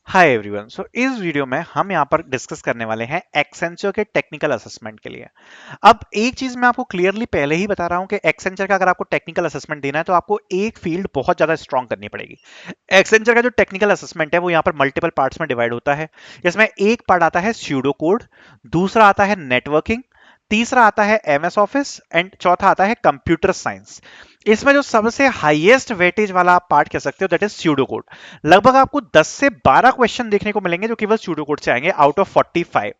हाय everyone. सो इस video में हम यहाँ पर डिस्कस करने वाले हैं एक्सेंचर के टेक्निकल असेसमेंट के लिए। अब एक चीज मैं आपको क्लियरली पहले ही बता रहा हूं कि एक्सेंचर का अगर आपको टेक्निकल असेसमेंट देना है तो आपको एक फील्ड बहुत ज्यादा स्ट्रांग करनी पड़ेगी। एक्सेंचर का जो टेक्निकल असेसमेंट है वो यहाँ पर मल्टीपल पार्ट्स में डिवाइड होता है, जिसमें एक पार्ट आता है स्यूडो कोड, दूसरा आता है नेटवर्किंग, तीसरा आता है एमएस ऑफिस एंड चौथा आता है कंप्यूटर साइंस। इसमें जो सबसे हाईएस्ट वेटेज वाला आप पार्ट कह सकते हो दैट इज स्यूडो कोड। लगभग आपको 10 से 12 क्वेश्चन देखने को मिलेंगे जो केवल स्यूडो कोड से आएंगे आउट ऑफ 45।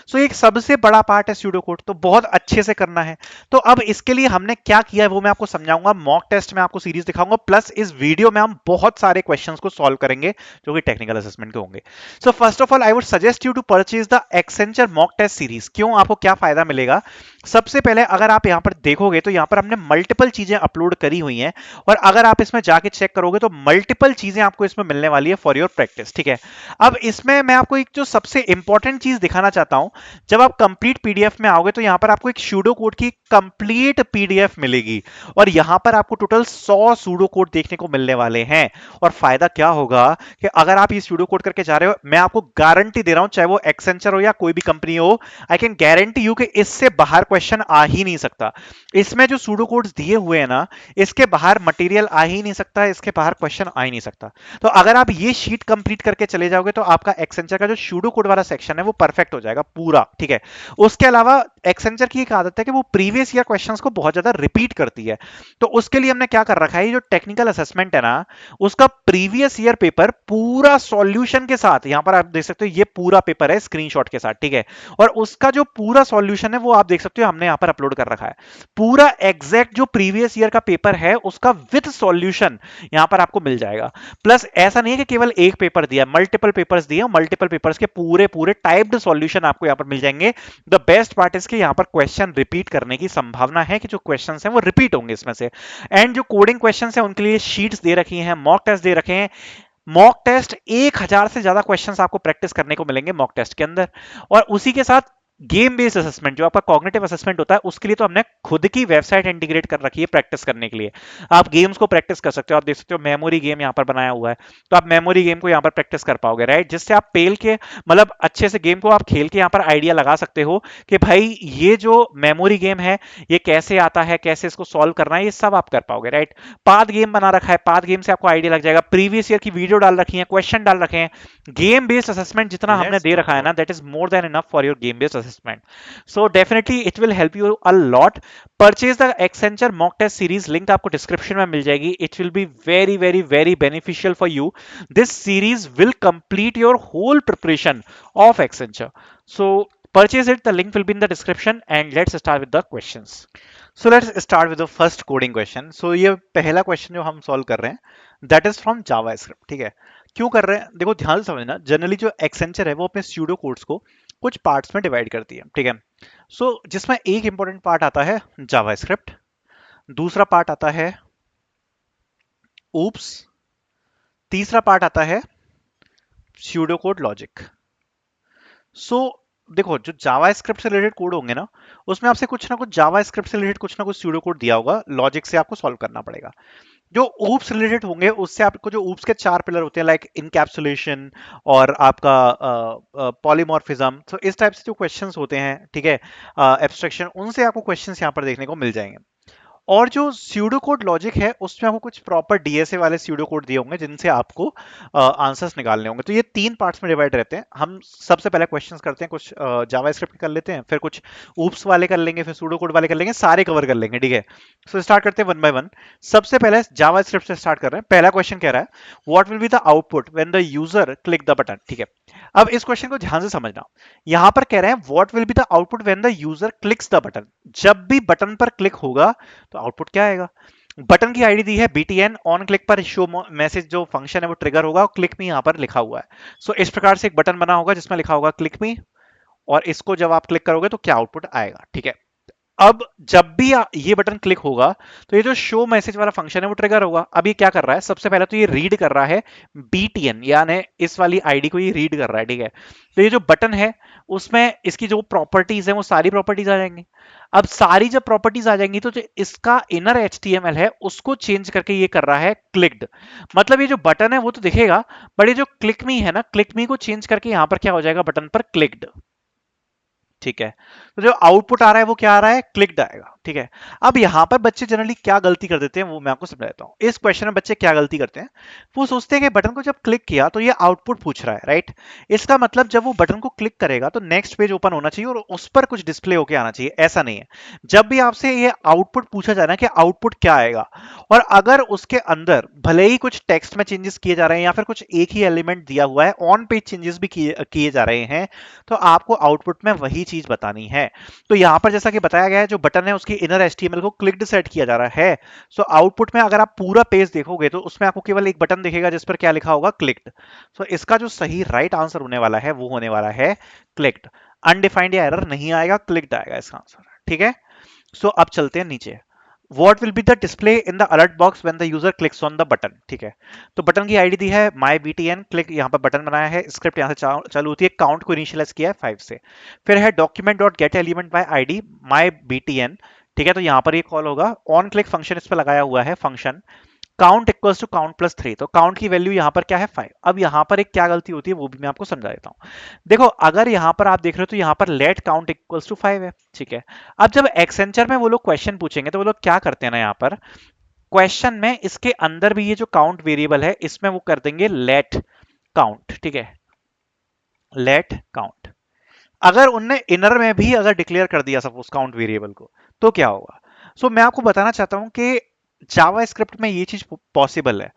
सो एक सबसे बड़ा पार्ट है स्यूडो कोड, तो बहुत अच्छे से करना है। तो अब इसके लिए हमने क्या किया है वो मैं आपको समझाऊंगा, मॉक टेस्ट में आपको सीरीज दिखाऊंगा, प्लस इस वीडियो में हम बहुत सारे क्वेश्चंस को सॉल्व करेंगे जो कि टेक्निकल असेसमेंट के होंगे। So first of all I would suggest you to purchase the Accenture mock test series. क्यों, आपको क्या फायदा मिलेगा? सबसे पहले अगर आप यहां पर देखोगे तो यहां पर हमने मल्टीपल चीजें अपलोड करी हुई हैं, और अगर आप इसमें जाके चेक करोगे तो मल्टीपल चीजें आपको इसमें मिलने वाली है फॉर योर प्रैक्टिस। ठीक है, अब इसमें मैं आपको एक जो सबसे इंपॉर्टेंट चीज दिखाना चाहता हूं, जब आप कंप्लीट पीडीएफ में आओगे तो यहां पर आपको एक सूडो कोड की कंप्लीट पीडीएफ मिलेगी, और यहां पर आपको टोटल 100 सूडो कोड देखने को मिलने वाले हैं। और फायदा क्या होगा कि अगर आप ये सूडो कोड करके जा रहे हो, मैं आपको गारंटी दे रहा हूं, चाहे वो एक्सेंचर हो या कोई भी कंपनी हो, आई कैन गारंटी यू कि इससे बाहर क्वेश्चन आ ही नहीं सकता। इसमें जो सूडो कोड्स दिए हुए हैं ना, इसके बाहर मटेरियल आ ही नहीं सकता, इसके बाहर क्वेश्चन आ ही नहीं सकता। तो अगर आप ये शीट कंप्लीट करके चले जाओगे तो आपका एक्सेंचर का जो सूडो कोड वाला सेक्शन है वो परफेक्ट हो जाएगा पूरा। ठीक है, उसके अलावा एक्सेंचर की एक आदत है कि वो प्रीवियस ईयर क्वेश्चंस को बहुत ज्यादा रिपीट करती है। तो उसके लिए हमने क्या कर रखा है, ये जो टेक्निकल असेसमेंट है ना, उसका प्रीवियस ईयर पेपर पूरा सॉल्यूशन के साथ, यहां पर आप देख सकते हो ये पूरा पेपर है स्क्रीनशॉट के साथ। ठीक है, और उसका जो पूरा सॉल्यूशन है वो आप देख सकते हो हमने यहां पर अपलोड कर रखा है। पूरा एग्जैक्ट जो प्रीवियस ईयर का पेपर है उसका विद सॉल्यूशन यहां पर आपको मिल जाएगा। प्लस ऐसा नहीं है कि केवल एक पेपर दिया, मल्टीपल पेपर्स दिए, मल्टीपल पेपर्स के पूरे पूरे टाइप्ड सॉल्यूशन आपको यहां पर मिल जाएंगे। द बेस्ट पार्ट इज कि यहां पर क्वेश्चन रिपीट करने की संभावना है कि जो क्वेश्चन हैं वो रिपीट होंगे इसमें से। एंड जो कोडिंग क्वेश्चन है उनके लिए शीट्स दे रखी हैं, मॉक टेस्ट दे रखे हैं। मॉक टेस्ट 1000 से ज्यादा क्वेश्चंस आपको प्रैक्टिस करने को मिलेंगे मॉक टेस्ट के अंदर। और उसी के साथ गेम बेस्ड असेसमेंट जो आपका कॉग्निटिव असेसमेंट होता है, उसके लिए तो हमने खुद की वेबसाइट इंटीग्रेट कर रखी है प्रैक्टिस करने के लिए। आप गेम्स को प्रैक्टिस कर सकते हो, आप देख सकते हो मेमोरी गेम यहाँ पर बनाया हुआ है, तो आप मेमोरी गेम को यहाँ पर प्रैक्टिस कर पाओगे, राइट? जिससे आप पेल के मतलब अच्छे से गेम को आप खेल के यहाँ पर आइडिया लगा सकते हो कि भाई ये जो मेमोरी गेम है ये कैसे आता है, कैसे इसको सॉल्व करना है, ये सब आप कर पाओगे, राइट? पाथ गेम बना रखा है, पाथ गेम से आपको आइडिया लग जाएगा, प्रीवियस ईयर की वीडियो डाल रखी है, क्वेश्चन डाल रखे हैं। गेम बेस्ड असेसमेंट जितना हमने Let's दे talk रखा है ना, about that is more than enough for your game based assessment. So definitely it will help you a lot. Purchase the Accenture mock test series, link आपको description में मिल जाएगी। It will be very very very beneficial for you. This series will complete your whole preparation of Accenture. So purchase it, the link will be in the description, and let's start with the questions. So let's start with the first coding question. So ये पहला question जो हम solve कर रहे हैं that is from JavaScript. ठीक है, क्यों कर रहे हैं देखो ध्यान से समझना। जनरली जो एक्सेंचर है वो अपने स्यूडो कोड्स को कुछ पार्ट्स में डिवाइड करती है। ठीक है, सो जिसमें एक इंपॉर्टेंट पार्ट आता है जावास्क्रिप्ट, दूसरा पार्ट आता है ऊप्स, तीसरा पार्ट आता है स्यूडो कोड लॉजिक। सो देखो जो जावास्क्रिप्ट से रिलेटेड कोड होंगे ना, उसमें आपसे कुछ ना कुछ जावास्क्रिप्ट से रिलेटेड कुछ ना कुछ स्यूडो कोड दिया होगा, लॉजिक से आपको सॉल्व करना पड़ेगा। जो ऊप्स रिलेटेड होंगे उससे आपको जो ऊप्स के 4 पिलर होते हैं लाइक इनकैप्सुलेशन और आपका पॉलीमॉर्फिज्म, तो इस टाइप से जो क्वेश्चंस होते हैं, ठीक है, एब्स्ट्रैक्शन, उनसे आपको क्वेश्चंस यहाँ पर देखने को मिल जाएंगे। और जो स्यूडो कोड लॉजिक है उसमें आपको कुछ प्रॉपर डीएसए वाले स्यूडो कोड दिए होंगे जिनसे आपको आंसर्स निकालने होंगे। तो ये 3 पार्ट्स में डिवाइड रहते हैं। हम सबसे पहले क्वेश्चंस करते हैं, कुछ जावास्क्रिप्ट कर लेते हैं, फिर कुछ ऊप्स वाले कर लेंगे, फिर सूडो कोड वाले कर लेंगे, सारे कवर कर लेंगे। ठीक है, सो स्टार्ट करते हैं वन बाय वन। सबसे पहले जावास्क्रिप्ट से स्टार्ट कर रहे हैं। पहला क्वेश्चन कह रहा है what will be the output when the user click the button. ठीक है, अब इस क्वेश्चन को ध्यान से समझना। यहां पर कह रहे हैं what will be the output when the user clicks the button. जब भी बटन पर क्लिक होगा तो आउटपुट क्या आएगा? बटन की आईडी दी है btn, ऑन क्लिक पर शो मैसेज जो फंक्शन है वो ट्रिगर होगा, और क्लिक मी यहां पर लिखा हुआ है। सो इस प्रकार से एक बटन बना होगा जिसमें लिखा होगा क्लिक मी, और इसको जब आप क्लिक करोगे तो क्या आउटपुट आएगा। ठीक है, अब जब भी ये बटन क्लिक होगा तो ये जो शो मैसेज वाला फंक्शन है वो ट्रिगर होगा। अब ये क्या कर रहा है, सबसे पहले तो ये रीड कर रहा है BTN, यानी इस वाली आईडी को ये रीड कर रहा है, ठीक है। तो ये जो बटन है उसमें इसकी जो प्रॉपर्टीज है वो सारी प्रॉपर्टीज आ जाएंगी। अब सारी जब प्रॉपर्टीज आ जाएंगी तो जो इसका इनर HTML है उसको चेंज करके ये कर रहा है क्लिक्ड। मतलब ये जो बटन है वो तो दिखेगा, बट ये जो क्लिक मी है ना, क्लिक मी को चेंज करके यहां पर क्या हो जाएगा, बटन पर क्लिक्ड, ठीक है। तो जो आउटपुट आ रहा है वो क्या आ रहा है, क्लिक्ड आएगा, ठीक है। अब यहां पर बच्चे जनरली क्या गलती कर देते हैं वो मैं आपको समझा देता हूं। इस क्वेश्चन में बच्चे क्या गलती करते हैं, वो सोचते हैं कि बटन को जब क्लिक किया तो ये आउटपुट पूछ रहा है, राइट। इसका मतलब जब वो बटन को क्लिक करेगा तो नेक्स्ट पेज ओपन होना चाहिए और उस पर कुछ डिस्प्ले होकर आना चाहिए, ऐसा नहीं है। जब भी आपसे ये आउटपुट पूछा जा रहा है कि आउटपुट क्या आएगा, और अगर उसके अंदर भले ही कुछ टेक्स्ट में चेंजेस किए जा रहे हैं या फिर कुछ एक ही एलिमेंट दिया हुआ है, ऑन पेज चेंजेस भी किए जा रहे हैं, तो आपको आउटपुट में वही चीज बतानी है। तो यहां पर जैसा कि बताया गया है, जो बटन है उसकी इनर HTML को क्लिक्ड सेट किया जा रहा है। सो आउटपुट में अगर आप पूरा पेज देखोगे तो उसमें आपको केवल एक बटन दिखेगा जिस पर क्या लिखा होगा, क्लिक्ड। सो इसका जो सही राइट आंसर होने वाला है वो होने वाला है क्लिक्ड। अनडिफाइंड या एरर नहीं आएगा, क्लिक्ड आएगा इसका आंसर, ठीक है। सो अब चलते हैं नीचे। What will be the display in the alert box when the user clicks on the button, ठीक है। तो बटन की आईडी दी है MyBTN, क्लिक यहाँ पर बटन बनाया है, स्क्रिप्ट यहाँ से चालू होती है, काउंट को इनिशियलाइज किया है 5 से। फिर है document dot get element by ID MyBTN, ठीक है। तो यहाँ पर ये कॉल होगा, ऑन क्लिक फंक्शन इस पर लगाया हुआ है function count equals to count plus 3। तो काउंट की वैल्यू यहां पर क्या है, 5। अब यहां पर एक क्या गलती होती है वो भी मैं आपको समझा देता हूं। देखो अगर यहां पर आप देख रहे हो तो यहां पर लेट काउंट इक्वल्स टू 5 है, ठीक है। अब जब एक्सेंचर में वो लोग क्वेश्चन पूछेंगे तो वो लोग क्या करते हैं ना, यहां पर क्वेश्चन में इसके अंदर भी ये जो काउंट वेरिएबल है इसमें वो कर देंगे लेट काउंट, ठीक है, लेट काउंट। अगर उनने इनर में भी अगर डिक्लेयर कर दिया सपोज काउंट वेरिएबल को, तो क्या होगा। सो मैं आपको बताना चाहता हूं कि जावा स्क्रिप्ट में ये चीज पॉसिबल है।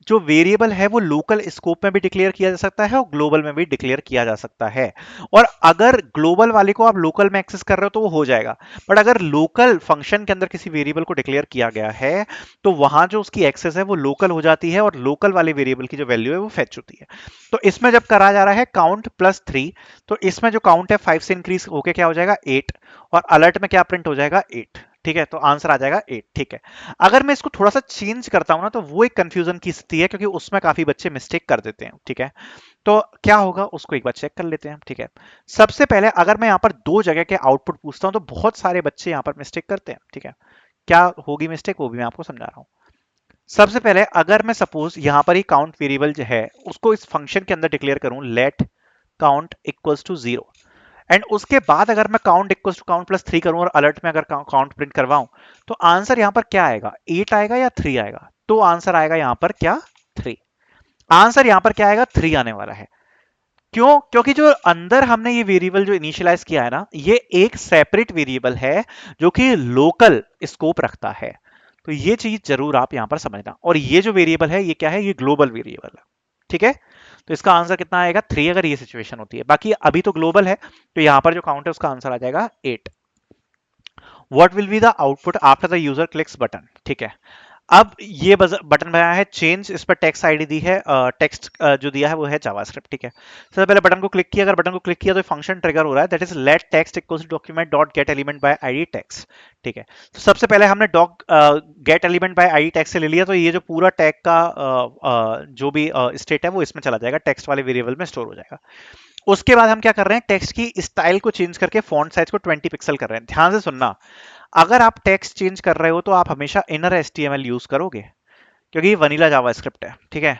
जो वेरिएबल है वो लोकल स्कोप में भी डिक्लेयर किया जा सकता है और ग्लोबल में भी डिक्लेयर किया जा सकता है। और अगर ग्लोबल वाले को आप लोकल में एक्सेस कर रहे हो तो वो हो जाएगा, बट अगर लोकल फंक्शन के अंदर किसी वेरिएबल को डिक्लेयर किया गया है तो वहां जो उसकी एक्सेस है वो लोकल हो जाती है और लोकल वाले वेरिएबल की जो वैल्यू है वो फेच होती है। तो इसमें जब करा जा रहा है काउंट प्लस 3, तो इसमें जो काउंट है 5 से इंक्रीज होके क्या हो जाएगा 8, और अलर्ट में क्या प्रिंट हो जाएगा 8, ठीक है। तो आंसर आ जाएगा 8, ठीक है। अगर मैं इसको थोड़ा सा चेंज करता हूं ना तो वो एक कंफ्यूजन की स्थिति है क्योंकि उसमें काफी बच्चे मिस्टेक कर देते हैं, ठीक है। तो क्या होगा उसको एक बार चेक कर लेते हैं, ठीक है। सबसे पहले अगर मैं यहाँ पर दो जगह के आउटपुट पूछता हूं तो बहुत सारे बच्चे यहाँ पर मिस्टेक करते हैं, ठीक है। क्या होगी मिस्टेक वो भी मैं आपको समझा रहा हूं। सबसे पहले अगर मैं सपोज यहां पर ही काउंट वेरिएबल जो है उसको इस फंक्शन के अंदर डिक्लेयर करूं let count equals to 0, and उसके बाद अगर मैं count equals to count plus 3 करूं और अलर्ट में अगर काउंट प्रिंट करवाऊं, तो आंसर यहां पर क्या आएगा, 8 आएगा या 3 आएगा। तो आंसर आएगा यहां पर क्या, 3। आंसर यहां पर क्या आएगा, 3 आने वाला है। क्यों, क्योंकि जो अंदर हमने ये वेरिएबल जो इनिशियलाइज किया है ना, ये एक सेपरेट वेरिएबल है जो कि लोकल स्कोप रखता है। तो ये चीज जरूर आप यहां पर समझना। और ये जो वेरिएबल है ये क्या है, ये ग्लोबल वेरिएबल है, ठीक है। तो इसका आंसर कितना आएगा, 3, अगर ये सिचुएशन होती है। बाकी अभी तो ग्लोबल है तो यहां पर जो काउंट है उसका आंसर आ जाएगा 8। What will be the output after the user clicks button, ठीक है। अब ये बटन बनाया है चेंज, इस पर टेक्स्ट आईडी दी है, टेक्स्ट जो दिया है वो है जावास्क्रिप्ट, ठीक है। सबसे पहले बटन को क्लिक किया, अगर बटन को क्लिक किया तो फंक्शन ट्रिगर हो रहा है, that is let text equals to document dot get element by ID text, ठीक है। तो सबसे पहले हमने doc get element by ID text से ले लिया, तो ये जो पूरा टैग का जो भी स्टेट है वो इसमें चला जाएगा, टेक्स्ट वाले वेरिएबल में स्टोर हो जाएगा। उसके बाद हम क्या कर रहे हैं, टेक्स्ट की स्टाइल को चेंज करके फॉन्ट साइज को 20 पिक्सल कर रहे हैं। ध्यान से सुनना, अगर आप टेक्स्ट चेंज कर रहे हो तो आप हमेशा इनर HTML यूज करोगे क्योंकि ये वनीला जावास्क्रिप्ट है, ठीक है।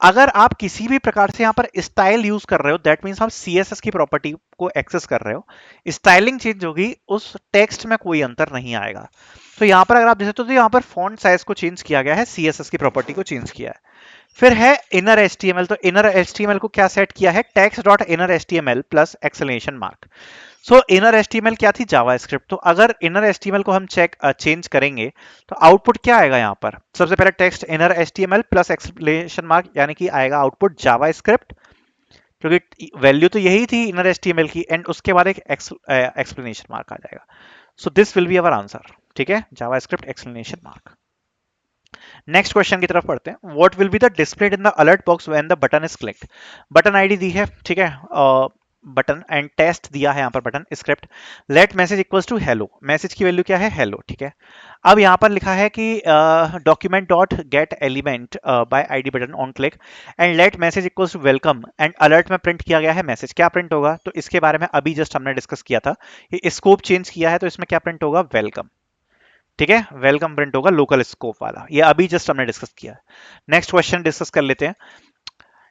अगर आप किसी भी प्रकार से यहाँ पर स्टाइल यूज कर रहे हो, दैट मीन्स आप CSS की प्रॉपर्टी को एक्सेस कर रहे हो, स्टाइलिंग चेंज होगी, उस टेक्स्ट में कोई अंतर नहीं आएगा। तो यहाँ पर अगर आप देखते हो तो यहाँ पर फॉन्ट साइज को चेंज किया गया है, CSS की प्रॉपर्टी को चेंज किया है। फिर है इनर HTML, तो इनर HTML को क्या सेट किया है, text dot inner HTML plus exclamation mark. सो इनर HTML क्या थी, जावास्क्रिप्ट। तो अगर इनर HTML को हम चेंज करेंगे तो आउटपुट क्या आएगा, यहाँ पर सबसे पहले text inner HTML plus exclamation mark, यानी कि आएगा आउटपुट जावास्क्रिप्ट, क्योंकि वैल्यू तो यही थी इनर HTML की, एंड उसके बाद एक एक्सप्लेनेशन मार्क आ जाएगा। So this will be our answer, ठीक है, JavaScript explanation mark. Next question की तरफ पढ़ते हैं। What will be the displayed in the alert box when the button is clicked. Button ID दी है, ठीक है, बटन एंड टेस्ट दिया है यहाँ पर button script let message equals to hello, message की वैल्यू क्या है हेलो, ठीक है। अब यहाँ पर लिखा है कि document dot get element by ID button on click and let message equals to welcome and alert में प्रिंट किया गया है मैसेज, क्या प्रिंट होगा, तो इसके बारे में अभी जस्ट हमने डिस्कस किया था, ये स्कोप चेंज किया है तो इसमें क्या प्रिंट होगा वेलकम, ठीक है, वेलकम प्रिंट होगा लोकल स्कोप वाला, ये अभी जस्ट हमने डिस्कस किया। नेक्स्ट क्वेश्चन डिस्कस कर लेते हैं।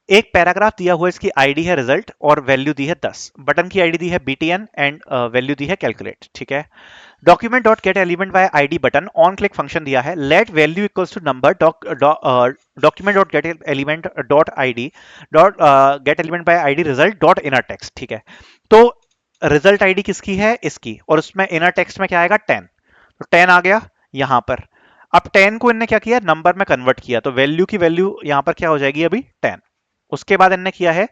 एक पैराग्राफ दिया हुआ, इसकी आईडी है रिजल्ट और वैल्यू दी है 10, बटन की आईडी दी है btn एंड वैल्यू दी है कैलकुलेट, ठीक है। Document dot get element by ID button on click function दिया है let value equals to number document dot get element dot ID dot get element by ID result dot inner text, ठीक है। तो result ID किसकी है, इसकी, और उसमें इनर टेक्स्ट में क्या आएगा 10, तो 10 आ गया यहां पर। अब 10 को इनने क्या किया नंबर में कन्वर्ट किया, तो वैल्यू की वैल्यू यहां पर क्या हो जाएगी अभी 10। उसके बाद इनने किया है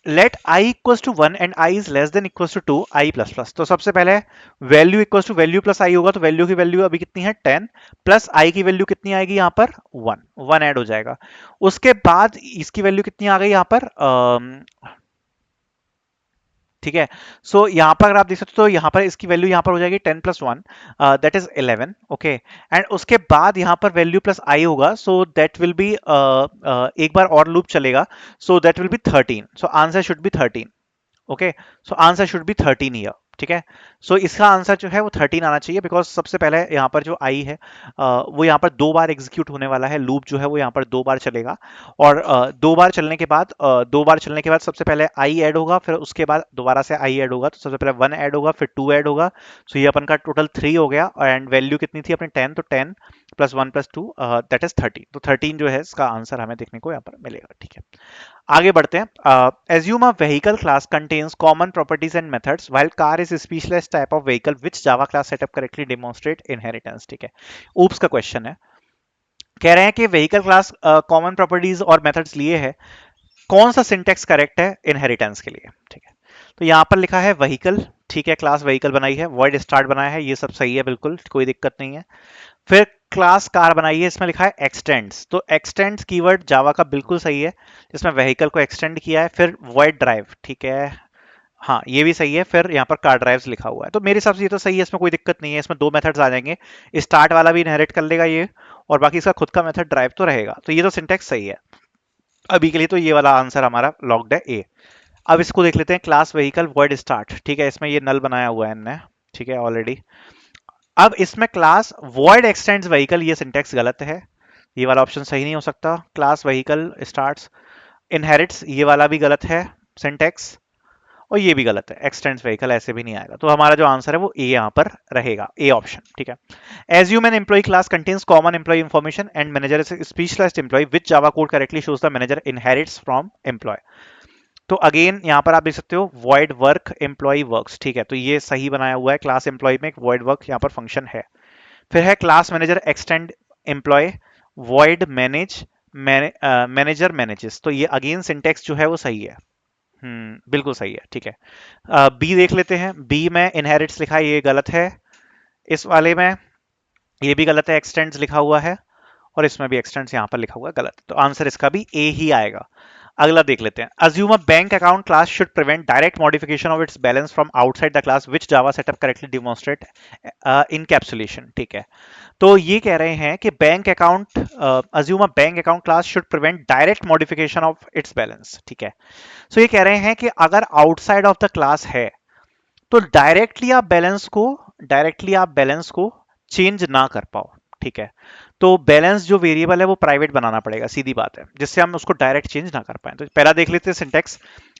let I equals to 1 and I is less than equals to 2 I plus plus, तो सबसे पहले value equals to value plus I होगा, तो वैल्यू की वैल्यू अभी कितनी है 10 प्लस आई की वैल्यू कितनी आएगी यहाँ पर 1, 1 ऐड हो जाएगा। उसके बाद इसकी वैल्यू कितनी आ गई यहाँ पर ठीक है। सो यहाँ पर अगर आप देख सकते हो तो यहाँ पर इसकी वैल्यू यहाँ पर हो जाएगी 10 plus 1 that is 11, okay. And उसके बाद यहाँ पर वैल्यू प्लस आई होगा, सो दैट विल बी एक बार और लूप चलेगा, so that will be 13, so answer should be 13, okay. So answer should be 13 year, ठीक है। सो इसका आंसर जो है वो 13 आना चाहिए, बिकॉज सबसे पहले यहाँ पर जो आई है वो यहाँ पर 2 बार एग्जीक्यूट होने वाला है, लूप जो है वो यहाँ पर 2 बार चलेगा, और 2 बार चलने के बाद 2 बार चलने के बाद सबसे पहले आई ऐड होगा, फिर उसके बाद दोबारा से आई ऐड होगा, तो सबसे पहले 1 ऐड होगा, फिर 2 ऐड होगा, सो ये अपन का टोटल 3 हो गया, एंड वैल्यू कितनी थी अपनी 10, तो 10 प्लस 1 प्लस 2 दैट इज 13, तो 13 जो है इसका आंसर हमें देखने को यहाँ पर मिलेगा, ठीक है। आगे बढ़ते हैं। Assume a vehicle class contains common properties and methods while car is speechless type of vehicle which Java class setup correctly demonstrate inheritance, ठीक है। ऊप्स का क्वेश्चन है, कह रहे हैं कि व्हीकल क्लास कॉमन प्रॉपर्टीज और मेथड्स लिए है, कौन सा सिंटेक्स करेक्ट है इनहेरिटेंस के लिए, ठीक है। तो यहाँ पर लिखा है व्हीकल, ठीक है, क्लास व्हीकल बनाई है, वॉइड स्टार्ट बनाया है, ये सब सही है, बिल्कुल कोई दिक्कत नहीं है। फिर क्लास कार बनाई है, इसमें लिखा है एक्सटेंड्स, तो एक्सटेंड्स कीवर्ड जावा का बिल्कुल सही है, इसमें व्हीकल को एक्सटेंड किया है। फिर वॉइड ड्राइव, ठीक है, हाँ ये भी सही है। फिर यहाँ पर कार ड्राइव्स लिखा हुआ है, तो मेरे हिसाब से ये तो सही है, इसमें कोई दिक्कत नहीं है, इसमें 2 मेथड्स आ जाएंगे, स्टार्ट वाला भी इनहेरिट कर लेगा ये, और बाकी इसका खुद का मेथड ड्राइव तो रहेगा, तो ये तो सिंटेक्स सही है अभी के लिए, तो ये वाला आंसर हमारा लॉक्ड है ए। अब इसको देख लेते हैं, क्लास व्हीकल वॉइड स्टार्ट, ठीक है, इसमें ये नल बनाया हुआ है इनने, ठीक है ऑलरेडी। अब इसमें क्लास वॉइड एक्सटेंड्स व्हीकल, ये सिंटेक्स गलत है, ये वाला ऑप्शन सही नहीं हो सकता। क्लास व्हीकल स्टार्ट्स इनहेरिट्स, ये वाला भी गलत है सिंटेक्स, और ये भी गलत है, एक्सटेंड्स व्हीकल ऐसे भी नहीं आएगा, तो हमारा जो आंसर है वो ए यहाँ पर रहेगा, ए ऑप्शन, ठीक है। Assume an employee class contains common employee information and manager is specialized employee which Java code correctly shows the manager inherits from employee, तो अगेन यहाँ पर आप देख सकते हो वॉइड वर्क एम्प्लॉय वर्क्स, ठीक है, तो ये सही बनाया हुआ है, क्लास एम्प्लॉय में एक वॉइड वर्क यहाँ पर फंक्शन है। फिर है class manager extend employee void manage manager manages, तो ये अगेन सिंटेक्स जो है वो सही है, बिल्कुल सही है, ठीक है। बी देख लेते हैं, बी में इनहेरिट्स लिखा है, ये गलत है, इस वाले में ये भी गलत है, एक्सटेंड्स लिखा हुआ है, और इसमें भी एक्सटेंड्स यहाँ पर लिखा हुआ है, गलत, तो आंसर इसका भी ए ही आएगा। अगला देख लेते हैं, assume a bank account class should prevent direct modification of its balance from outside the class which Java setup correctly demonstrate encapsulation, ठीक है। तो ये कह रहे हैं कि bank account assume a bank account class should prevent direct modification of its balance, ठीक है। सो ये कह रहे हैं कि अगर आउटसाइड ऑफ द क्लास है तो डायरेक्टली आप बैलेंस को चेंज ना कर पाओ, ठीक है। तो बैलेंस जो वेरिएबल है वो प्राइवेट बनाना पड़ेगा, सीधी बात है, जिससे हम उसको डायरेक्ट चेंज ना कर पाए। तो पहला देख लेते हैं सिंटेक्स,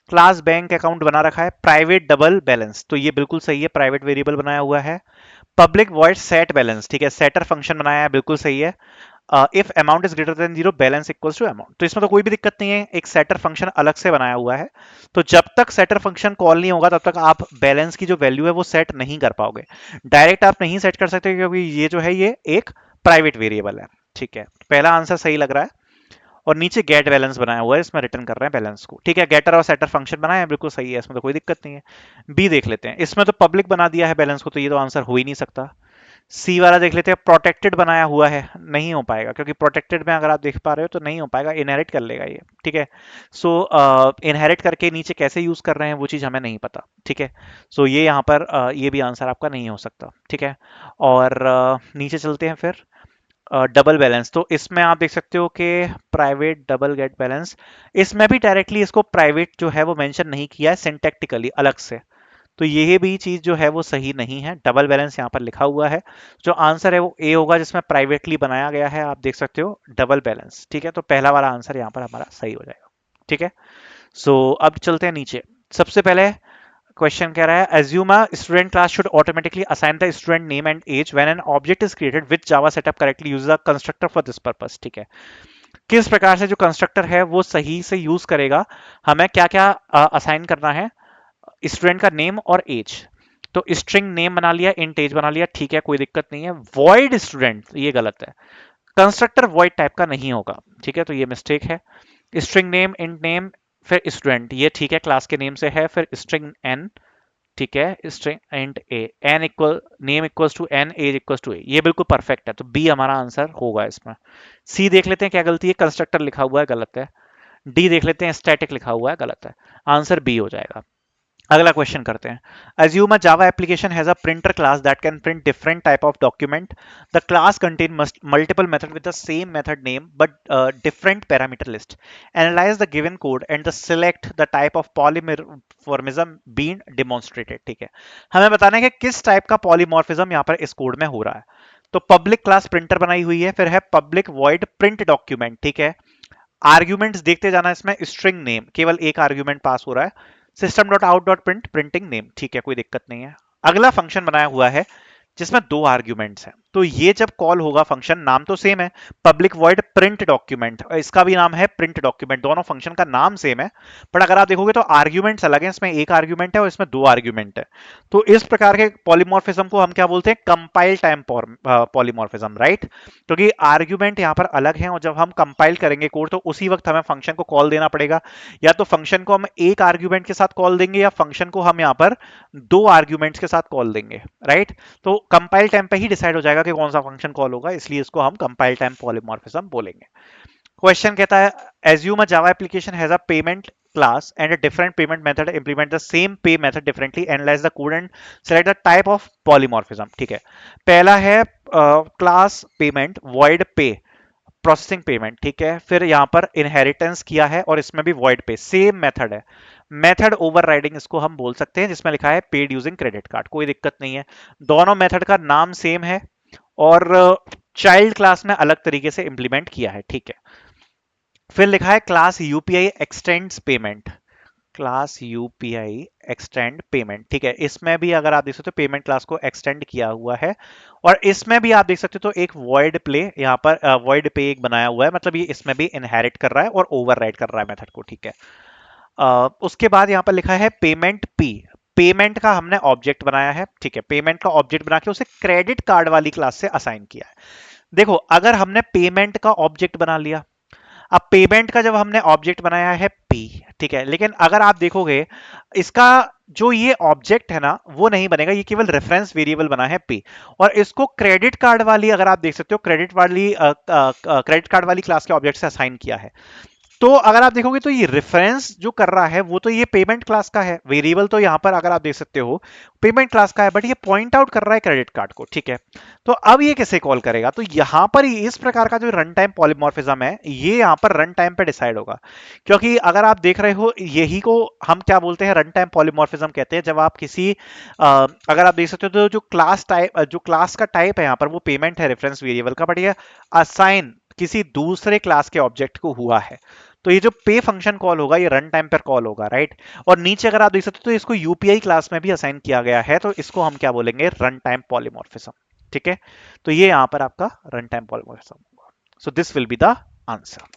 क्लास बैंक अकाउंट बना रखा है प्राइवेट डबल बैलेंस, तो ये बिल्कुल सही है, प्राइवेट वेरिएबल बनाया हुआ है। पब्लिक वॉइड सेट बैलेंस, ठीक है, सेटर फंक्शन बनाया है, बिल्कुल सही है। If amount is greater than 0 balance equals to amount, तो इसमें तो कोई भी दिक्कत नहीं है, एक सेटर फंक्शन अलग से बनाया हुआ है, तो जब तक सेटर फंक्शन कॉल नहीं होगा तब तक आप बैलेंस की जो वैल्यू है वो सेट नहीं कर पाओगे, डायरेक्ट आप नहीं सेट कर सकते, क्योंकि ये जो है ये एक प्राइवेट वेरिएबल है, ठीक है। पहला आंसर सही लग रहा है, और नीचे गेट बैलेंस बनाया हुआ है, इसमें रिटर्न कर रहे हैं बैलेंस को, ठीक है, गेटर और सेटर फंक्शन बनाया है, बिल्कुल सही है, इसमें तो कोई दिक्कत नहीं है। बी देख लेते हैं, इसमें तो पब्लिक बना दिया है बैलेंस को, तो ये तो आंसर हो ही नहीं सकता। सी वाला देख लेते हैं, प्रोटेक्टेड बनाया हुआ है, नहीं हो पाएगा, क्योंकि प्रोटेक्टेड में अगर आप देख पा रहे हो तो नहीं हो पाएगा, इनहेरिट कर लेगा ये, ठीक है। सो इनहेरिट करके नीचे कैसे यूज कर रहे हैं वो चीज हमें नहीं पता, ठीक है। सो ये यहाँ पर ये भी आंसर आपका नहीं हो सकता, ठीक है। और नीचे चलते हैं फिर, डबल बैलेंस, तो इसमें आप देख सकते हो कि प्राइवेट डबल गेट बैलेंस, इसमें भी डायरेक्टली इसको प्राइवेट जो है वो मेंशन नहीं किया है, सिंटैक्टिकली अलग से, तो ये भी चीज जो है वो सही नहीं है। डबल बैलेंस यहाँ पर लिखा हुआ है, जो आंसर है वो ए होगा, जिसमें प्राइवेटली बनाया गया है, आप देख सकते हो डबल बैलेंस, ठीक है। तो पहला वाला आंसर यहाँ पर हमारा सही हो जाएगा, ठीक है। सो अब चलते हैं नीचे। सबसे पहले क्वेश्चन कह रहा है, assume a student class should automatically assign the student name and age when an object is created which java setup correctly uses a constructor for this purpose, ठीक है। किस प्रकार से जो कंस्ट्रक्टर है वो सही से यूज करेगा, हमें क्या क्या असाइन करना है, स्टूडेंट का नेम और एज। तो स्ट्रिंग नेम बना लिया, इंट एज बना लिया, ठीक है, कोई दिक्कत नहीं है। वॉइड स्टूडेंट, ये गलत है, कंस्ट्रक्टर वॉइड टाइप का नहीं होगा, ठीक है, तो ये मिस्टेक है। स्ट्रिंग नेम, इंट नेम, फिर स्टूडेंट, ये ठीक है, क्लास के नेम से है, फिर स्ट्रिंग एन, ठीक है, string int A, N equal name equals to N, age equals to A, ये बिल्कुल परफेक्ट है, तो बी हमारा आंसर होगा इसमें। सी देख लेते हैं क्या गलती है, कंस्ट्रक्टर लिखा हुआ है, गलत है। डी देख लेते हैं, स्टैटिक लिखा हुआ है, गलत है, आंसर बी हो जाएगा। अगला क्वेश्चन करते हैं। Assume a Java application has a printer class that can print different type of document. The class contain multiple method with the same method name but different parameter list. Analyze the given code and the select the type of polymorphism being demonstrated. ठीक है, हमें बताना है कि किस type का polymorphism यहाँ पर इस कोड में हो रहा है। तो पब्लिक क्लास प्रिंटर बनाई हुई है, फिर है पब्लिक वॉइड प्रिंट डॉक्यूमेंट, ठीक है। आर्ग्यूमेंट्स देखते जाना, इसमें स्ट्रिंग नेम केवल एक आर्ग्यूमेंट पास हो रहा है, system dot out dot print printing name, ठीक है, कोई दिक्कत नहीं है। अगला फंक्शन बनाया हुआ है जिसमें दो आर्ग्यूमेंट्स हैं, तो ये जब कॉल होगा फंक्शन, नाम तो सेम है, पब्लिक वॉइड प्रिंट डॉक्यूमेंट, इसका भी नाम है प्रिंट डॉक्यूमेंट, दोनों फंक्शन का नाम सेम है, बट अगर आप देखोगे तो आर्ग्यूमेंट्स अलग हैं, इसमें एक आर्ग्यूमेंट है और इसमें दो आर्ग्यूमेंट है। तो इस प्रकार के पॉलीमॉर्फिज्म को हम क्या बोलते हैं, कंपाइल टाइम पॉलीमॉर्फिज्म, राइट। क्योंकि आर्ग्यूमेंट यहाँ पर अलग है, और जब हम कंपाइल करेंगे कोड तो उसी वक्त हमें फंक्शन को कॉल देना पड़ेगा, या तो फंक्शन को हम एक आर्ग्यूमेंट के साथ कॉल देंगे, या फंक्शन को हम यहाँ पर दो आर्ग्यूमेंट्स के साथ कॉल देंगे, राइट। तो कंपाइल टाइम पे ही डिसाइड हो जाएगा कि कौन सा फंक्शन कॉल होगा, इसलिए इसको हम कंपाइल टाइम पॉलीमॉर्फिज्म बोलेंगे। क्वेश्चन कहता है, assume a java application has a payment class and a different payment method implement the same pay method differently, analyze the code and select the type of polymorphism, ठीक है। पहला है class payment void पे processing payment, ठीक है, फिर यहाँ पर इनहेरिटेंस किया है और इसमें भी वॉइड पे सेम मेथड है, मेथड ओवरराइडिंग इसको हम बोल सकते हैं, जिसमें लिखा है पेड यूजिंग क्रेडिट कार्ड, कोई दिक्कत नहीं है। दोनों मेथड का नाम सेम है और चाइल्ड क्लास में अलग तरीके से इंप्लीमेंट किया है, ठीक है। फिर लिखा है class UPI x tends payment, class UPI extend payment, ठीक है, इसमें भी अगर आप देख सकते हो पेमेंट क्लास को एक्सटेंड किया हुआ है, और इसमें भी आप देख सकते हो तो एक वॉइड प्ले यहाँ पर वॉइड पे एक बनाया हुआ है, मतलब ये इसमें भी इनहेरिट कर रहा है और ओवरराइड कर रहा है मेथड को, ठीक है। उसके बाद यहाँ पर लिखा है पेमेंट पी, पेमेंट का हमने ऑब्जेक्ट बनाया है, ठीक है, पेमेंट का ऑब्जेक्ट बना के उसे क्रेडिट कार्ड वाली क्लास से असाइन किया है। देखो, अगर हमने पेमेंट का ऑब्जेक्ट बना लिया, अब पेमेंट का जब हमने ऑब्जेक्ट बनाया है पी, ठीक है, लेकिन अगर आप देखोगे इसका जो ये ऑब्जेक्ट है ना वो नहीं बनेगा, ये केवल रेफरेंस वेरिएबल बना है पी, और इसको क्रेडिट कार्ड वाली, अगर आप देख सकते हो क्रेडिट कार्ड वाली क्लास के ऑब्जेक्ट से असाइन किया है। तो अगर आप देखोगे तो ये रेफरेंस जो कर रहा है वो तो ये पेमेंट क्लास का है, वेरिएबल तो यहां पर अगर आप देख सकते हो पेमेंट क्लास का है, बट ये पॉइंट आउट कर रहा है क्रेडिट कार्ड को, ठीक है। तो अब ये कैसे कॉल करेगा, तो यहां पर इस प्रकार का जो रन टाइम पॉलीमॉर्फिज्म है ये यहां पर रन टाइम पे डिसाइड होगा, क्योंकि अगर आप देख रहे हो यही को हम क्या बोलते हैं, रन टाइम पॉलीमॉर्फिज्म कहते हैं, जब आप किसी अगर आप देख सकते हो तो जो क्लास का टाइप है यहाँ पर वो पेमेंट है रेफरेंस वेरिएबल का, बट ये असाइन किसी दूसरे क्लास के ऑब्जेक्ट को हुआ है, तो ये जो पे फंक्शन कॉल होगा ये रन टाइम पर कॉल होगा, राइट। और नीचे अगर आप देख सकते हो तो इसको यूपीआई क्लास में भी असाइन किया गया है, तो इसको हम क्या बोलेंगे, रन टाइम पॉलीमॉर्फिज्म, ठीक है। तो ये यहां पर आपका रन टाइम पॉलीमॉर्फिज्म होगा, so this will be the answer.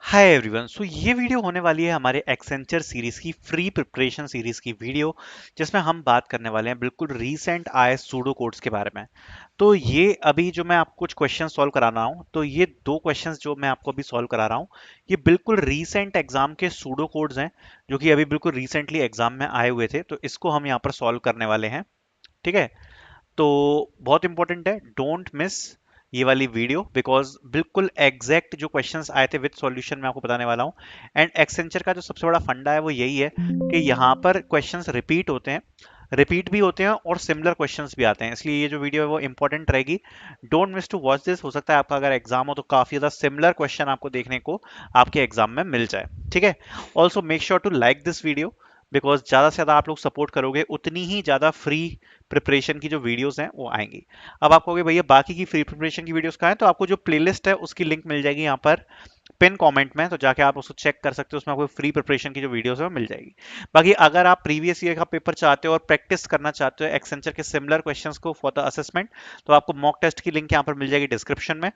Hi everyone, so ये वीडियो होने वाली है हमारे एक्सेंचर सीरीज की फ्री प्रिपरेशन सीरीज की वीडियो, जिसमें हम बात करने वाले हैं बिल्कुल रीसेंट आए सूडो कोड्स के बारे में। तो ये अभी जो मैं आपको कुछ क्वेश्चन सॉल्व करा रहा हूँ, तो ये दो क्वेश्चंस जो मैं आपको अभी सॉल्व करा रहा हूँ ये बिल्कुल रीसेंट एग्जाम के सूडो कोड्स हैं, जो कि अभी बिल्कुल रिसेंटली एग्जाम में आए हुए थे, तो इसको हम यहाँ पर सॉल्व करने वाले हैं, ठीक है। तो बहुत इंपॉर्टेंट है, डोंट मिस ये वाली वीडियो, बिकॉज बिल्कुल एग्जैक्ट जो क्वेश्चंस आए थे विद सॉल्यूशन मैं आपको बताने वाला हूँ। एंड एक्सेंचर का जो सबसे बड़ा फंडा है वो यही है कि यहाँ पर क्वेश्चंस रिपीट होते हैं, रिपीट भी होते हैं और सिमिलर क्वेश्चंस भी आते हैं, इसलिए ये जो वीडियो है वो इंपॉर्टेंट रहेगी। Don't miss to watch this. हो सकता है आपका अगर एग्जाम हो तो काफी ज्यादा सिमिलर क्वेश्चन आपको देखने को आपके एग्जाम में मिल जाए, ठीक है। Also make sure to like this video, because ज्यादा से ज्यादा आप लोग सपोर्ट करोगे उतनी ही ज्यादा फ्री प्रिपरेशन की जो वीडियोस हैं वो आएंगी। अब आप कहोगे भैया बाकी की फ्री प्रिपरेशन की वीडियोस कहाँ है, तो आपको जो प्लेलिस्ट है उसकी लिंक मिल जाएगी यहाँ पर पिन कमेंट में, तो जाके आप उसको चेक कर सकते हो, उसमें आपको फ्री प्रिपरेशन की जो वीडियोस है वो मिल जाएगी। बाकी अगर आप प्रीवियस ईयर का पेपर चाहते हो और प्रैक्टिस करना चाहते हो एक्सेंचर के सिमिलर क्वेश्चंस को फॉर द असेसमेंट, तो आपको मॉक टेस्ट की लिंक यहाँ पर मिल जाएगी डिस्क्रिप्शन में,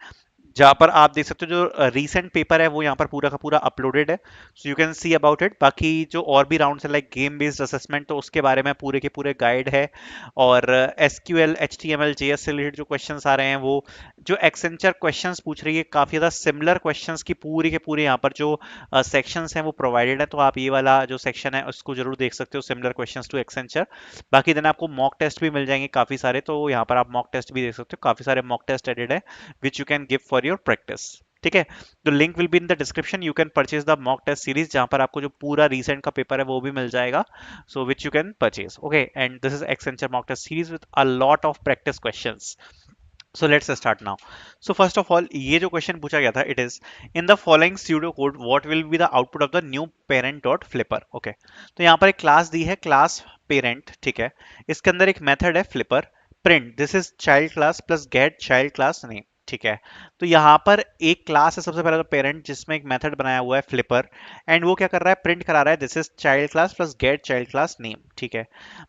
जहां पर आप देख सकते हो जो रीसेंट पेपर है वो यहाँ पर पूरा का पूरा अपलोडेड है, so you can see about it. बाकी जो और भी राउंड्स है लाइक गेम बेस्ड असेसमेंट, तो उसके बारे में पूरे के पूरे गाइड है, और एसक्यूएल एचटीएमएल जेएस से रिलेटेड जो क्वेश्चंस आ रहे हैं, वो जो एक्सेंचर क्वेश्चंस पूछ रही है काफी ज्यादा सिमिलर क्वेश्चंस की पूरी के पूरे यहाँ पर जो सेक्शंस हैं वो प्रोवाइडेड है, तो आप ये वाला जो सेक्शन है उसको जरूर देख सकते हो, सिमिलर क्वेश्चंस टू एक्सेंचर। बाकी दिन आपको मॉक टेस्ट भी मिल जाएंगे काफी सारे, तो यहाँ पर आप मॉक टेस्ट भी देख सकते हो, काफी सारे मॉक टेस्ट एडेड है which you can give for your practice, ठीक है। तो link will be in the description, you can purchase the mock test series, जहां पर आपको जो पूरा रीसेंट का पेपर है वो भी मिल जाएगा, so which you can purchase, okay. And this is Accenture mock test series with a lot of practice questions. So let's start now. So first of all, ये जो क्वेश्चन पूछा गया था, it is in the following pseudo code what will be the output of the new parent dot flipper, okay। तो यहाँ पर एक class दी है, क्लास parent, ठीक है। इसके अंदर एक मेथड है flipper, print this is child class plus get child class name, ठीक है। तो यहाँ पर एक क्लास है सबसे पहले तो पेरेंट, जिसमें एक मेथड बनाया हुआ है फ्लिपर, एंड वो क्या कर रहा है, प्रिंट करा रहा है this is child class plus get child class name, ठीक है।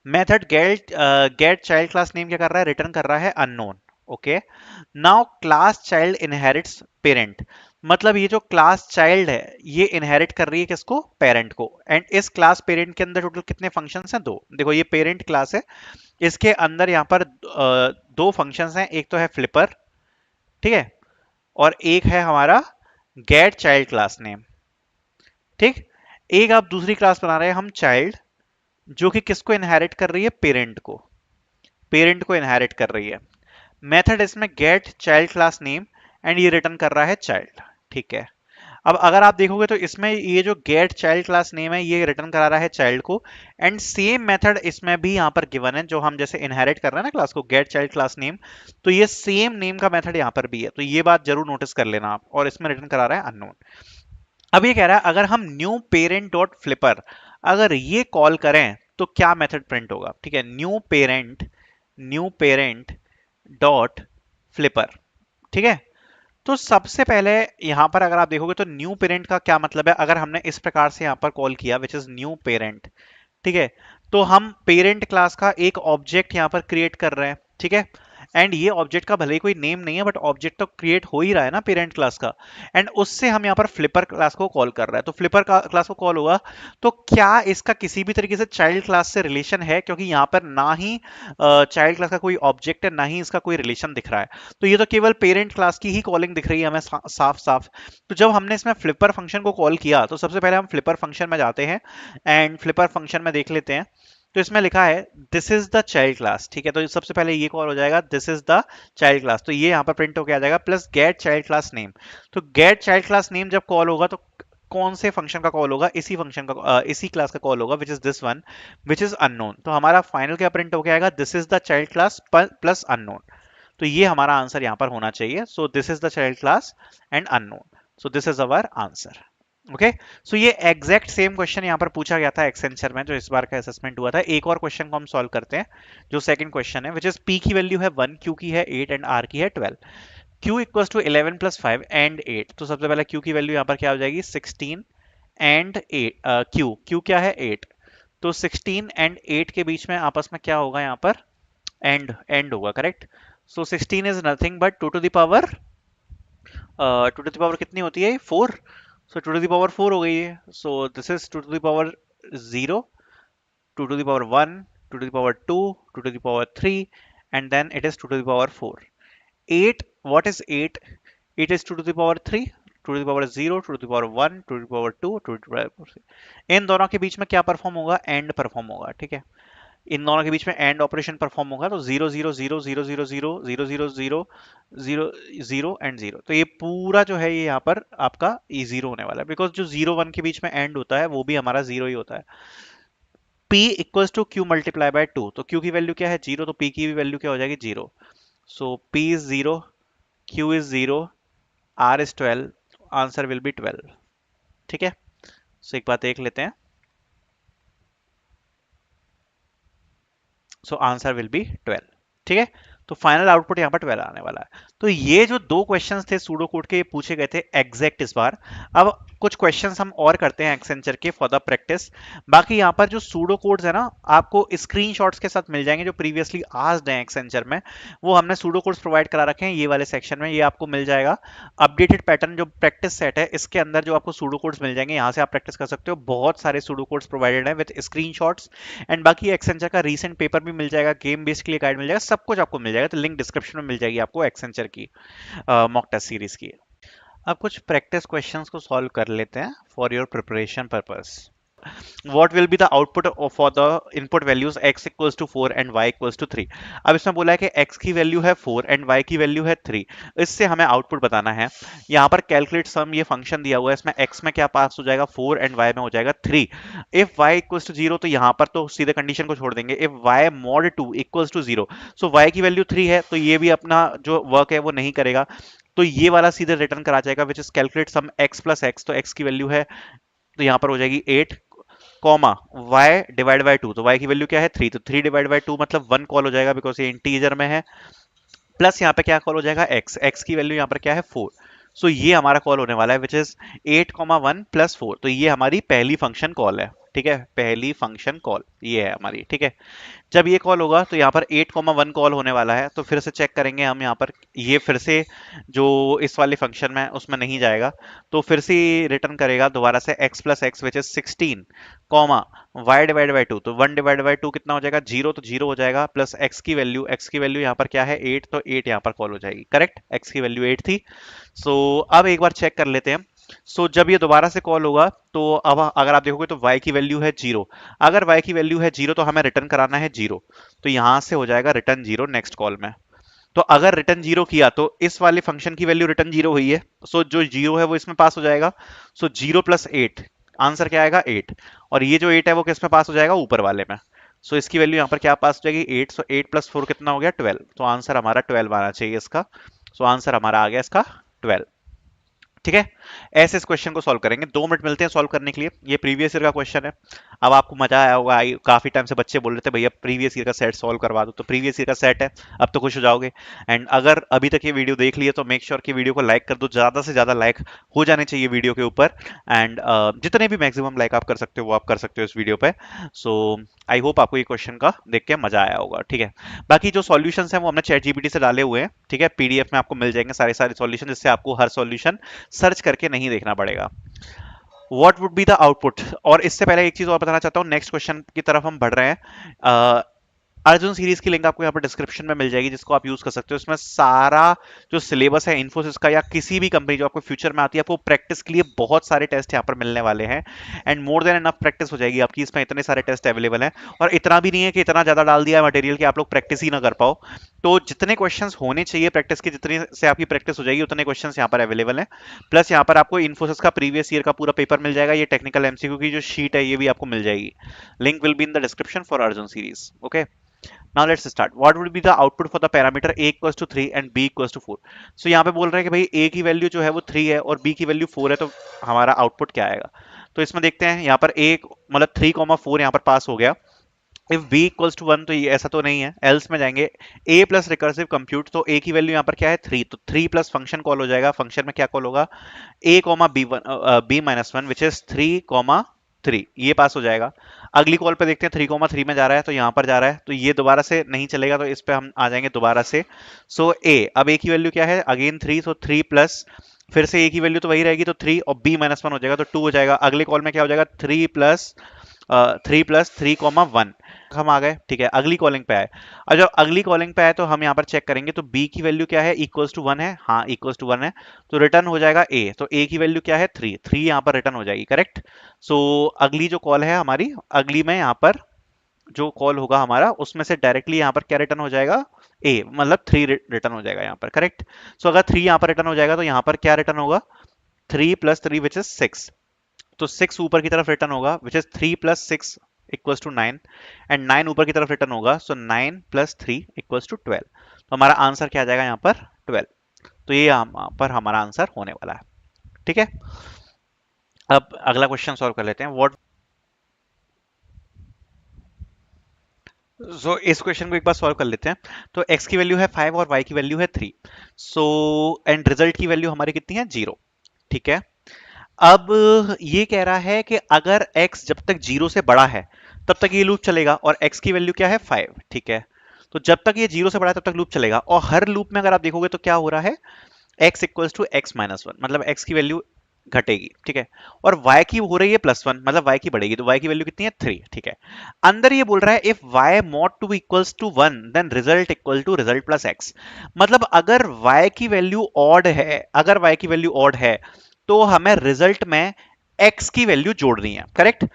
Method get child class name क्या कर रहा है, रिटर्न कर रहा है unknown, okay. Now class child inherits parent, मतलब ये जो क्लास चाइल्ड है ये इनहेरिट कर रही है किसको, पेरेंट को। एंड इस क्लास पेरेंट के अंदर टोटल कितने फंक्शंस हैं, दो। देखो ये पेरेंट क्लास है, इसके अंदर यहाँ पर दो फंक्शंस हैं, एक तो है फ्लिपर, ठीक है, और एक है हमारा गेट चाइल्ड क्लास नेम, ठीक। एक आप दूसरी क्लास बना रहे हैं हम चाइल्ड, जो कि किसको इनहेरिट कर रही है, पेरेंट को, पेरेंट को इनहेरिट कर रही है। मेथड इसमें get child class name, and ये रिटर्न कर रहा है चाइल्ड, ठीक है। अब अगर आप देखोगे तो इसमें ये जो गेट चाइल्ड क्लास नेम है ये रिटर्न करा रहा है चाइल्ड को, एंड सेम मेथड इसमें भी यहाँ पर गिवन है, जो हम जैसे इनहेरिट कर रहे हैं ना क्लास को, गेट चाइल्ड क्लास नेम, तो ये सेम नेम का मेथड यहाँ पर भी है, तो ये बात जरूर नोटिस कर लेना आप, और इसमें रिटर्न करा रहा है अननोन। अब ये कह रहा है अगर हम न्यू पेरेंट डॉट फ्लिपर अगर ये कॉल करें तो क्या मेथड प्रिंट होगा, ठीक है। न्यू पेरेंट डॉट फ्लिपर, ठीक है। तो सबसे पहले यहां पर अगर आप देखोगे तो न्यू पेरेंट का क्या मतलब है, अगर हमने इस प्रकार से यहां पर कॉल किया विच इज न्यू पेरेंट, ठीक है, तो हम पेरेंट क्लास का एक ऑब्जेक्ट यहां पर क्रिएट कर रहे हैं, ठीक है। एंड ये ऑब्जेक्ट का भले ही कोई नेम नहीं है बट ऑब्जेक्ट तो क्रिएट हो ही रहा है ना पेरेंट क्लास का, एंड उससे हम यहाँ पर फ्लिपर क्लास को कॉल कर रहे हैं, तो फ्लिपर क्लास को कॉल होगा, तो क्या इसका किसी भी तरीके से चाइल्ड क्लास से रिलेशन है, क्योंकि यहाँ पर ना ही चाइल्ड क्लास का कोई ऑब्जेक्ट है ना ही इसका कोई रिलेशन दिख रहा है, तो ये तो केवल पेरेंट क्लास की ही कॉलिंग दिख रही है हमें साफ साफ। तो जब हमने इसमें फ्लिपर फंक्शन को कॉल किया तो सबसे पहले हम फ्लिपर फंक्शन में जाते हैं, एंड फ्लिपर फंक्शन में देख लेते हैं, तो इसमें लिखा है this is the child class, ठीक है। तो सबसे पहले ये कॉल हो जाएगा this is the child class, तो ये यहाँ पर प्रिंट होकर आ जाएगा, plus get child class name. तो गेट चाइल्ड क्लास नेम जब कॉल होगा तो कौन से फंक्शन का कॉल होगा, इसी फंक्शन का इसी क्लास का कॉल होगा which is this one which is unknown. तो हमारा फाइनल क्या प्रिंट होकर आएगा, this is the child class plus unknown. तो ये हमारा आंसर यहाँ पर होना चाहिए, so this is the child class and unknown, so this is our answer, okay. So ये एग्जैक्ट सेम क्वेश्चन यहाँ पर पूछा गया था एक्सेंचर में जो इस बार का असेसमेंट हुआ था। एक और क्वेश्चन को हम सॉल्व करते हैं, जो सेकंड क्वेश्चन है, विच इज पी की वैल्यू है 1, क्यू की है 8 एंड आर की है 12। क्यू इक्वल्स टू 11 प्लस 5 एंड 8, तो सबसे पहले क्यू की वैल्यू यहाँ पर क्या हो जाएगी, 16 एंड 8, क्यू क्या है 8, तो 16 एंड 8 के बीच में आपस में क्या होगा यहाँ पर, एंड होगा, correct. So 16 is nothing but 2 to the power कितनी होती है, 4, सो 2 टू द पावर 4 हो गई है, so this is 2 to the power 0, 2 to the power 1, 2 to the power 2, 2 to the power 3, and then it is 2 to the power 4। 8, what is 8? 8 is 2 to the power 3, 2 to the power 0, 2 to the power 1, 2 to the power 2, 2 to the power 3। इन दोनों के बीच में क्या perform होगा, and perform होगा, ठीक है। इन दोनों के बीच में एंड ऑपरेशन परफॉर्म होगा तो 0 0 0 0 0 0 0 0 0 0 एंड 0, तो ये पूरा जो है ये यहाँ पर आपका ये 0 होने वाला है, बिकॉज जो 0 1 के बीच में एंड होता है वो भी हमारा 0 ही होता है। P equals to Q multiply by 2, तो Q की वैल्यू क्या है 0, तो P की भी वैल्यू क्या हो जाएगी 0। सो P is 0, Q is 0, R is 12, answer will be 12। ठीक है, सो एक बात देख लेते हैं, सो आंसर विल बी 12। ठीक है, तो फाइनल आउटपुट यहाँ पर 12 आने वाला है। तो ये जो दो क्वेश्चंस थे सूडो कोड के, ये पूछे गए थे एग्जैक्ट इस बार। अब कुछ क्वेश्चंस हम और करते हैं एक्सेंचर के फॉर द प्रैक्टिस। बाकी यहाँ पर जो सूडो कोड्स है ना, आपको स्क्रीनशॉट्स के साथ मिल जाएंगे जो प्रीवियसली आस्क्ड हैं एक्सेंचर में, वो हमने सूडो कोड्स प्रोवाइड करा रखे हैं ये वाले सेक्शन में, ये आपको मिल जाएगा। अपडेटेड पैटर्न जो प्रैक्टिस सेट है इसके अंदर जो आपको सूडो कोड्स मिल जाएंगे, यहाँ से आप प्रैक्टिस कर सकते हो। बहुत सारे सूडो कोड्स प्रोवाइडेड है विद स्क्रीनशॉट्स, एंड बाकी एक्सेंचर का रीसेंट पेपर भी मिल जाएगा, गेम बेस्ड के लिए गाइड मिल जाएगा, सब कुछ आपको मिल जाएगा। तो लिंक डिस्क्रिप्शन में मिल जाएगी आपको एक्सेंचर की मॉक टेस्ट सीरीज की। अब कुछ प्रैक्टिस क्वेश्चंस को सॉल्व कर लेते हैं for your preparation purpose. what will be the output for the input values x equals to 4 and y equals to 3। अब इसमें बोला है कि x की वैल्यू है 4 एंड y की वैल्यू है 3, इससे हमें आउटपुट बताना है। यहाँ पर कैलकुलेट सम ये फंक्शन दिया हुआ है, इसमें x में क्या पास हो जाएगा 4 एंड y में हो जाएगा 3। इफ y इक्वल्स टू 0, तो यहाँ पर तो सीधे कंडीशन को छोड़ देंगे। If y mod 2 equals to 0, so y की वैल्यू 3 है, तो ये भी अपना जो वर्क है वो नहीं करेगा, तो ये वाला सीधे रिटर्न करा जाएगा which is calculate sum x plus x, तो x की वैल्यू है तो यहाँ पर हो जाएगी 8, कॉमा y डिवाइड बाय 2, तो y की वैल्यू क्या है 3, तो 3 डिवाइड बाय 2 मतलब 1 कॉल हो जाएगा बिकॉज ये इंटीजर में है, प्लस यहाँ पे क्या कॉल हो जाएगा x की वैल्यू यहाँ पर क्या है 4। सो ये हमारा कॉल होने वाला है विच इज 8, 1 प्लस 4, तो ये हमारी पहली फंक्शन कॉल है। ठीक है, पहली फंक्शन कॉल ये है हमारी। ठीक है, जब ये कॉल होगा तो यहाँ पर 8, 1 कॉल होने वाला है, तो फिर से चेक करेंगे हम यहाँ पर, ये फिर से जो इस वाले फंक्शन में उसमें नहीं जाएगा, तो फिर से रिटर्न करेगा दोबारा से x plus x which is 16, comma y divide by 2, तो 1 डिवाइड बाई 2 कितना हो जाएगा 0, तो 0 हो जाएगा, प्लस x की वैल्यू यहाँ पर क्या है 8, तो 8 यहाँ पर कॉल हो जाएगी। करेक्ट, x की वैल्यू 8 थी। सो अब एक बार चेक कर लेते हैं। जब ये दोबारा से कॉल होगा तो अब अगर आप देखोगे तो y की वैल्यू है 0, अगर y की वैल्यू है 0 तो हमें रिटर्न कराना है 0, तो यहां से हो जाएगा रिटर्न 0 नेक्स्ट कॉल में। तो अगर रिटर्न 0 किया तो इस वाले फंक्शन की वैल्यू रिटर्न 0 हुई है, जो 0 है वो इसमें पास हो जाएगा। 0 प्लस 8, आंसर क्या आएगा 8, और ये जो 8 है वो किस में पास हो जाएगा ऊपर वाले में। इसकी वैल्यू यहाँ पर क्या पास हो जाएगी 8, 8 प्लस 4 कितना हो गया 12, तो आंसर हमारा 12 आना चाहिए इसका। आंसर हमारा आ गया इसका 12। ठीक है, ऐसे इस क्वेश्चन को सॉल्व करेंगे। 2 मिनट मिलते हैं सॉल्व करने के लिए। ये प्रीवियस ईयर का क्वेश्चन है। अब आपको मजा आया होगा, काफी टाइम से बच्चे बोल रहे थे भैया प्रीवियस ईयर का सेट सॉल्व करवा दो, तो प्रीवियस ईयर का सेट है, अब तो खुश हो जाओगे। एंड अगर अभी तक ये वीडियो देख लिए तो मेक श्योर कि वीडियो को लाइक कर दो, ज्यादा से ज्यादा लाइक हो जाने चाहिए वीडियो के ऊपर, एंड जितने भी मैक्सिमम लाइक आप कर सकते हो वो आप कर सकते हो इस वीडियो पे। सो आई होप आपको ये क्वेश्चन का देख के मजा आया होगा। ठीक है, बाकी जो सॉल्यूशंस हैं वो हमने चैट जीपीटी से डाले हुए हैं। ठीक है, पीडीएफ में आपको मिल जाएंगे सारे सारे सॉल्यूशन, जिससे आपको हर सॉल्यूशन सर्च करके नहीं देखना पड़ेगा। What would be the output, और इससे पहले एक चीज और बताना चाहता हूं, नेक्स्ट क्वेश्चन की तरफ हम बढ़ रहे हैं। अर्जुन सीरीज की लिंक आपको यहाँ पर डिस्क्रिप्शन में मिल जाएगी, जिसको आप यूज कर सकते हो। इसमें सारा जो सिलेबस है इन्फोसिस का या किसी भी कंपनी जो आपको फ्यूचर में आती है, आपको प्रैक्टिस के लिए बहुत सारे टेस्ट यहाँ पर मिलने वाले हैं, and more than enough practice हो जाएगी आपकी। इसमें इतने सारे टेस्ट अवेलेबल हैं, और इतना भी नहीं है कि इतना ज्यादा डाल दिया है मटेरियल कि आप लोग प्रैक्टिस ही ना कर पाओ। तो जितने क्वेश्चंस होने चाहिए प्रैक्टिस के, जितने से आपकी प्रैक्टिस हो जाएगी उतने क्वेश्चंस यहाँ पर अवेलेबल हैं। प्लस यहाँ पर आपको इन्फोसिस का प्रीवियस ईयर का पूरा पेपर मिल जाएगा, ये टेक्निकल एमसीक्यू की जो शीट है ये भी आपको मिल जाएगी। Link will be in the description for Arjun series. Okay, now let's start. What would be the output for the parameter a equals to 3 and b equals to 4? So यहाँ पे बोल रहे हैं कि भाई a की वैल्यू जो है वो 3 है और b की वैल्यू 4 है, तो हमारा आउटपुट क्या आएगा। तो इसमें देखते हैं, यहाँ पर a मतलब 3, 4 यहाँ पर पास हो गया। इफ b इक्वल्स टू 1, तो ये ऐसा तो नहीं है, एल्स में जाएंगे a प्लस रिकर्सिव कंप्यूट, तो a की वैल्यू यहाँ पर क्या है 3, तो 3 प्लस फंक्शन कॉल हो जाएगा। फंक्शन में क्या कॉल होगा a comma b minus 1 which is 3, 3, ये पास हो जाएगा। अगली कॉल पे देखते हैं 3, 3 में जा रहा है, तो यहां पर जा रहा है, तो ये दोबारा से नहीं चलेगा, तो इस पे हम आ जाएंगे दोबारा से। अब a की वैल्यू क्या है अगेन 3, तो 3 प्लस, फिर से a की वैल्यू तो वही रहेगी, तो 3 और b माइनस 1 हो जाएगा, तो 2 हो जाएगा। अगले कॉल में क्या हो जाएगा 3 प्लस 3, 1 हम आ गए। ठीक है, अगली कॉलिंग पे आए, और जब अगली कॉलिंग पे आए तो हम यहाँ पर चेक करेंगे, तो b की वैल्यू क्या है इक्वल्स टू 1 है, हाँ इक्वल्स टू 1 है, तो रिटर्न हो जाएगा a, तो a की वैल्यू क्या है 3, यहाँ पर रिटर्न हो जाएगी। करेक्ट। अगली जो कॉल है हमारी, अगली में यहाँ पर जो कॉल होगा हमारा उसमें से डायरेक्टली यहाँ पर क्या रिटर्न हो जाएगा, ए, मतलब 3 रिटर्न हो जाएगा यहाँ पर, करेक्ट। सो अगर 3 यहाँ पर रिटर्न हो जाएगा तो यहाँ पर क्या रिटर्न होगा, 3 प्लस 3 विच इज 6। तो 6 ऊपर की तरफ रिटर्न होगा which is 3 plus 6 equals to 9, and 9 ऊपर की तरफ रिटर्न होगा, सो 9 प्लस 3 इक्वल्स टू 12। तो हमारा आंसर क्या आ जाएगा यहाँ पर, 12। तो ये यहाँ पर हमारा आंसर होने वाला है, ठीक है। अब अगला क्वेश्चन सॉल्व कर लेते हैं। व्हाट, सो इस क्वेश्चन को एक बार सॉल्व कर लेते हैं। तो x की वैल्यू है 5 और y की वैल्यू है 3। सो एंड रिजल्ट की वैल्यू हमारी कितनी है, 0, ठीक है। अब ये कह रहा है कि अगर x जब तक 0 से बड़ा है तब तक ये लूप चलेगा, और x की वैल्यू क्या है, 5, ठीक है। तो जब तक ये 0 से बड़ा है तब तक लूप चलेगा, और हर लूप में अगर आप देखोगे तो क्या हो रहा है, x equals to x minus one, मतलब x की वैल्यू घटेगी, ठीक है। और y की हो रही है +1, मतलब y की बढ़ेगी, तो y की वैल्यू कितनी है, 3, ठीक है। अंदर ये बोल रहा है if y mod 2 equals to 1 then result equal to result plus x। मतलब अगर y की वैल्यू ऑड है, अगर y की वैल्यू ऑड है तो हमें रिजल्ट में x की वैल्यू जोड़नी है, करेक्ट।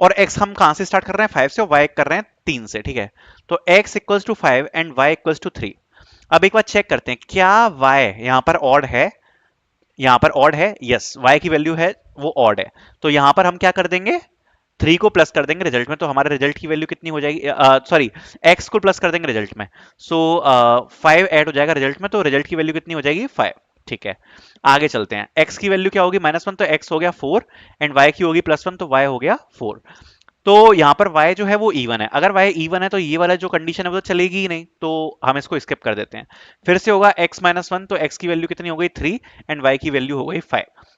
और x हम कहां से स्टार्ट कर रहे हैं, 5 से, और y कर रहे हैं 3 से, ठीक है। तो x equals to 5 and y equals to 3। अब एक बार चेक करते हैं क्या y यहाँ पर ऑड है, यहाँ पर ऑड है, यस, y की वैल्यू है वो ऑड है। तो यहाँ पर हम क्या कर देंगे, 3 को प्लस कर देंगे रिजल्ट में, तो हमारे रिजल्ट की वैल्यू कितनी हो जाएगी, सॉरी, x को प्लस कर देंगे रिजल्ट में, सो 5 ऐड हो जाएगा रिजल्ट में, तो रिजल्ट की वैल्यू कितनी हो जाएगी, 5, ठीक है। आगे चलते हैं, x की वैल्यू क्या होगी, -1, तो x हो गया 4, एंड y की होगी +1, तो y हो गया 4। तो यहाँ पर y जो है वो इवन है, अगर y इवन है तो ये वाला जो कंडीशन है वो तो चलेगी ही नहीं, तो हम इसको स्किप कर देते हैं। फिर से होगा x-1, तो x की वैल्यू कितनी हो गई, 3, एंड y की वैल्यू हो गई 5।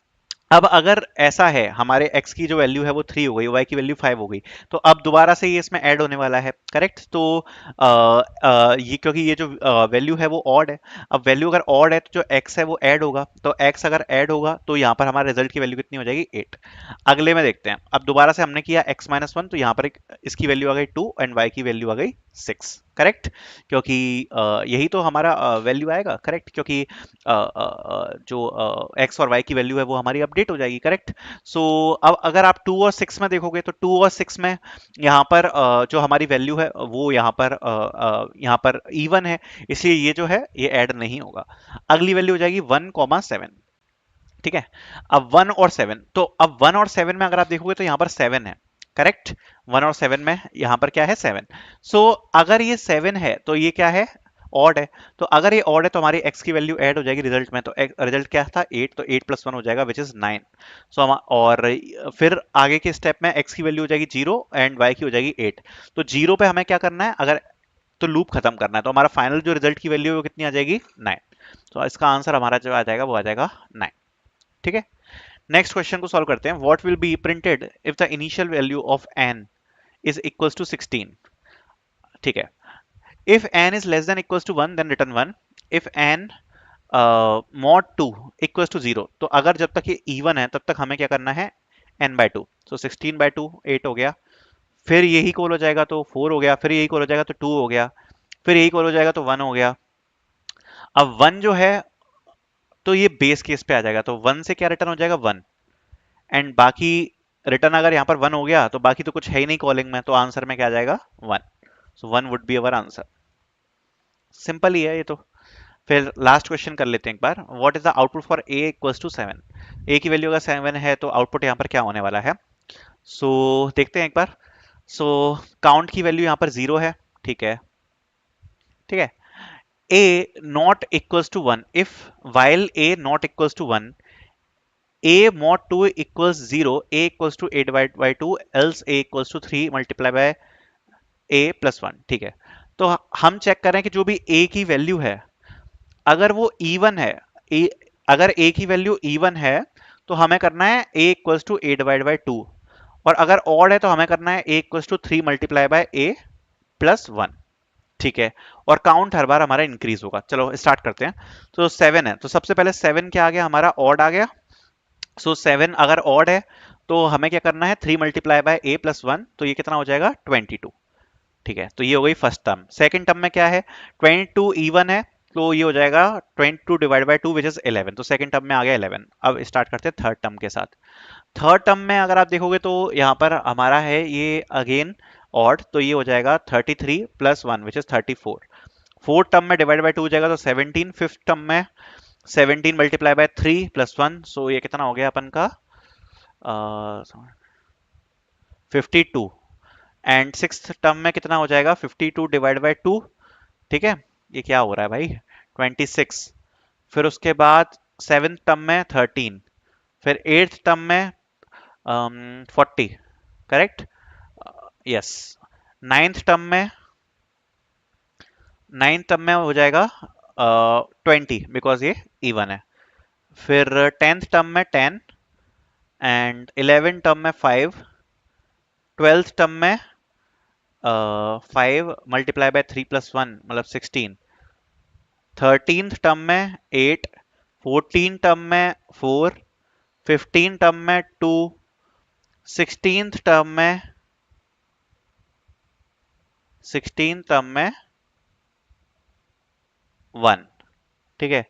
अब अगर ऐसा है, हमारे x की जो वैल्यू है वो 3 हो गई, y की वैल्यू 5 हो गई, तो अब दोबारा से ये इसमें ऐड होने वाला है, करेक्ट। तो ये क्योंकि ये जो वैल्यू है वो ऑड है, अब वैल्यू अगर ऑड है तो जो x है वो ऐड होगा, तो x अगर ऐड होगा तो यहाँ पर हमारे रिजल्ट की वैल्यू कितनी हो जाएगी, 8। अगले में देखते हैं, अब दोबारा से हमने किया x-1, तो यहाँ पर इसकी वैल्यू आ गई 2 एंड y की वैल्यू आ गई 6, करेक्ट। क्योंकि यही तो हमारा वैल्यू आएगा, करेक्ट, क्योंकि जो x और y की वैल्यू है वो हमारी अपडेट हो जाएगी, करेक्ट। सो अब अगर आप 2 और 6 में देखोगे तो 2 और 6 में यहाँ पर जो हमारी वैल्यू है वो यहाँ पर इवन है, इसलिए ये जो है ये ऐड नहीं होगा। अगली वैल्यू हो जाएगी 1,7, ठीक है। अब 1 और 7, तो अब 1 और 7 में अगर आप देखोगे तो यहाँ पर 7 है, करेक्ट। 1 और 7 में यहाँ पर क्या है, 7। सो अगर ये 7 है तो ये क्या है, ऑड है। तो अगर ये ऑड है तो हमारी x की वैल्यू ऐड हो जाएगी रिजल्ट में, तो रिजल्ट क्या था, 8, तो 8 + 1 हो जाएगा विच इज 9। सो हम, और फिर आगे के स्टेप में x की वैल्यू हो जाएगी 0 एंड y की हो जाएगी 8। तो 0 पे हमें क्या करना है, अगर तो लूप खत्म करना है, तो हमारा फाइनल जो रिजल्ट की वैल्यू है वो कितनी आ जाएगी, 9। तो इसका आंसर हमारा जो आ जाएगा वो आ जाएगा 9, ठीक है। नेक्स्ट क्वेश्चन को सॉल्व करते हैं। What will be printed if the initial value of n is equals to 16, ठीक है। If n is less than equals to 1 then return 1, if n mod 2 equals to 0, तो अगर जब तक ये इवन है तब तक हमें क्या करना है, n/2, तो 16/2 8 हो गया, फिर यही कोल हो जाएगा तो 4 हो गया, फिर यही कोल हो जाएगा तो 2 हो गया, फिर यही कोल हो जाएगा तो 1 हो गया। अब 1 जो है तो ये बेस केस पे आ जाएगा, तो 1 से क्या रिटर्न हो जाएगा, 1, एंड बाकी रिटर्न अगर यहाँ पर 1 हो गया तो बाकी तो कुछ है ही नहीं कॉलिंग में, तो आंसर में क्या आ जाएगा, 1। So 1 would be our answer. Simple ही है ये तो। फिर लास्ट क्वेश्चन कर लेते हैं एक बार। What is the output for a equals to 7। a की वैल्यू अगर 7 है तो आउटपुट यहाँ पर क्या होने वाला है, सो देखते हैं एक बार। सो काउंट की वैल्यू यहाँ पर 0 है, ठीक है, ठीक है। a not equals to 1, if while a not equals to 1, a mod 2 equals 0, a equals to a divided by 2, else a equals to 3 multiply by a plus 1, ठीक है। तो हम चेक करें कि जो भी a की वैल्यू है अगर वो इवन है, a, अगर a की वैल्यू इवन है तो हमें करना है a equals to a divided by 2, और अगर ऑड है तो हमें करना है a equals to 3 multiply by a plus 1, ठीक है। और काउंट हर बार हमारा इंक्रीज होगा। चलो स्टार्ट करते हैं। तो 7 है, तो सबसे पहले 7 क्या आ गया, हमारा ऑड आ गया। सो 7 अगर ऑड है तो हमें क्या करना है, 3 मल्टीप्लाई बाय a प्लस 1, तो ये कितना हो जाएगा, 22, ठीक है। तो ये हो गई फर्स्ट टर्म। सेकंड टर्म में क्या है, 22 इवन है, तो ये हो जाएगा 22 डिवाइड बाय 2 विच इज 11, तो सेकंड टर्म में आ गया 11। अब स्टार्ट करते हैं थर्ड टर्म के साथ। थर्ड टर्म में अगर आप देखोगे तो यहाँ पर हमारा है ये अगेन ऑड, तो ये हो जाएगा 33 plus 1 which is 34। Fourth term में डिवाइड बाय 2 हो जाएगा तो 17। फिफ्थ टर्म में 17 मल्टीप्लाई बाय 3 प्लस 1, सो ये कितना हो गया अपन का 52। एंड सिक्स टर्म में कितना हो जाएगा 52 डिवाइड बाय 2, ठीक है। ये क्या हो रहा है भाई 26। फिर उसके बाद सेवेंथ टर्म में 13, फिर एट्थ टर्म में 40, करेक्ट, यस। नाइन्थ टर्म में हो जाएगा 20 बिकॉज ये इवन है। फिर टेंथ टर्म में 10, एंड 11 टर्म में 5, ट्वेल्थ टर्म में 5 मल्टीप्लाई बाय 3 प्लस 1 मतलब 16, थर्टींथ टर्म में 8, फोर्टीन टर्म में 4, फिफ्टीन टर्म में 2, सिक्सटीन टर्म में 1, ठीक है।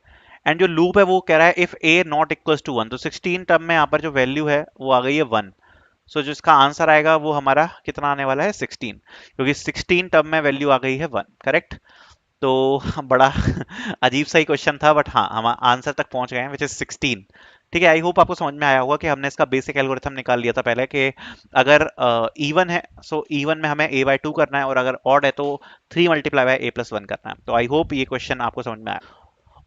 एंड जो लूप है वो कह रहा है if a not equals to 1, तो 16 टर्म में यहाँ पर जो वैल्यू है वो आ गई है 1। सो जो इसका आंसर आएगा वो हमारा कितना आने वाला है 16, क्योंकि 16 टर्म में वैल्यू आ गई है 1, करेक्ट। तो बड़ा अजीब सा ही क्वेश्चन था, बट हाँ हम आंसर तक पहुंच गए हैं विच इज 16। ठीक है, आई होप आपको समझ में आया होगा कि हमने इसका बेसिक एल्गोरिथम निकाल लिया था पहले कि अगर इवन है सो इवन में हमें a बाय 2 करना है, और अगर ऑड है तो 3 मल्टीप्लाई बाय a प्लस 1 करना है। तो आई होप ये क्वेश्चन आपको समझ में आया।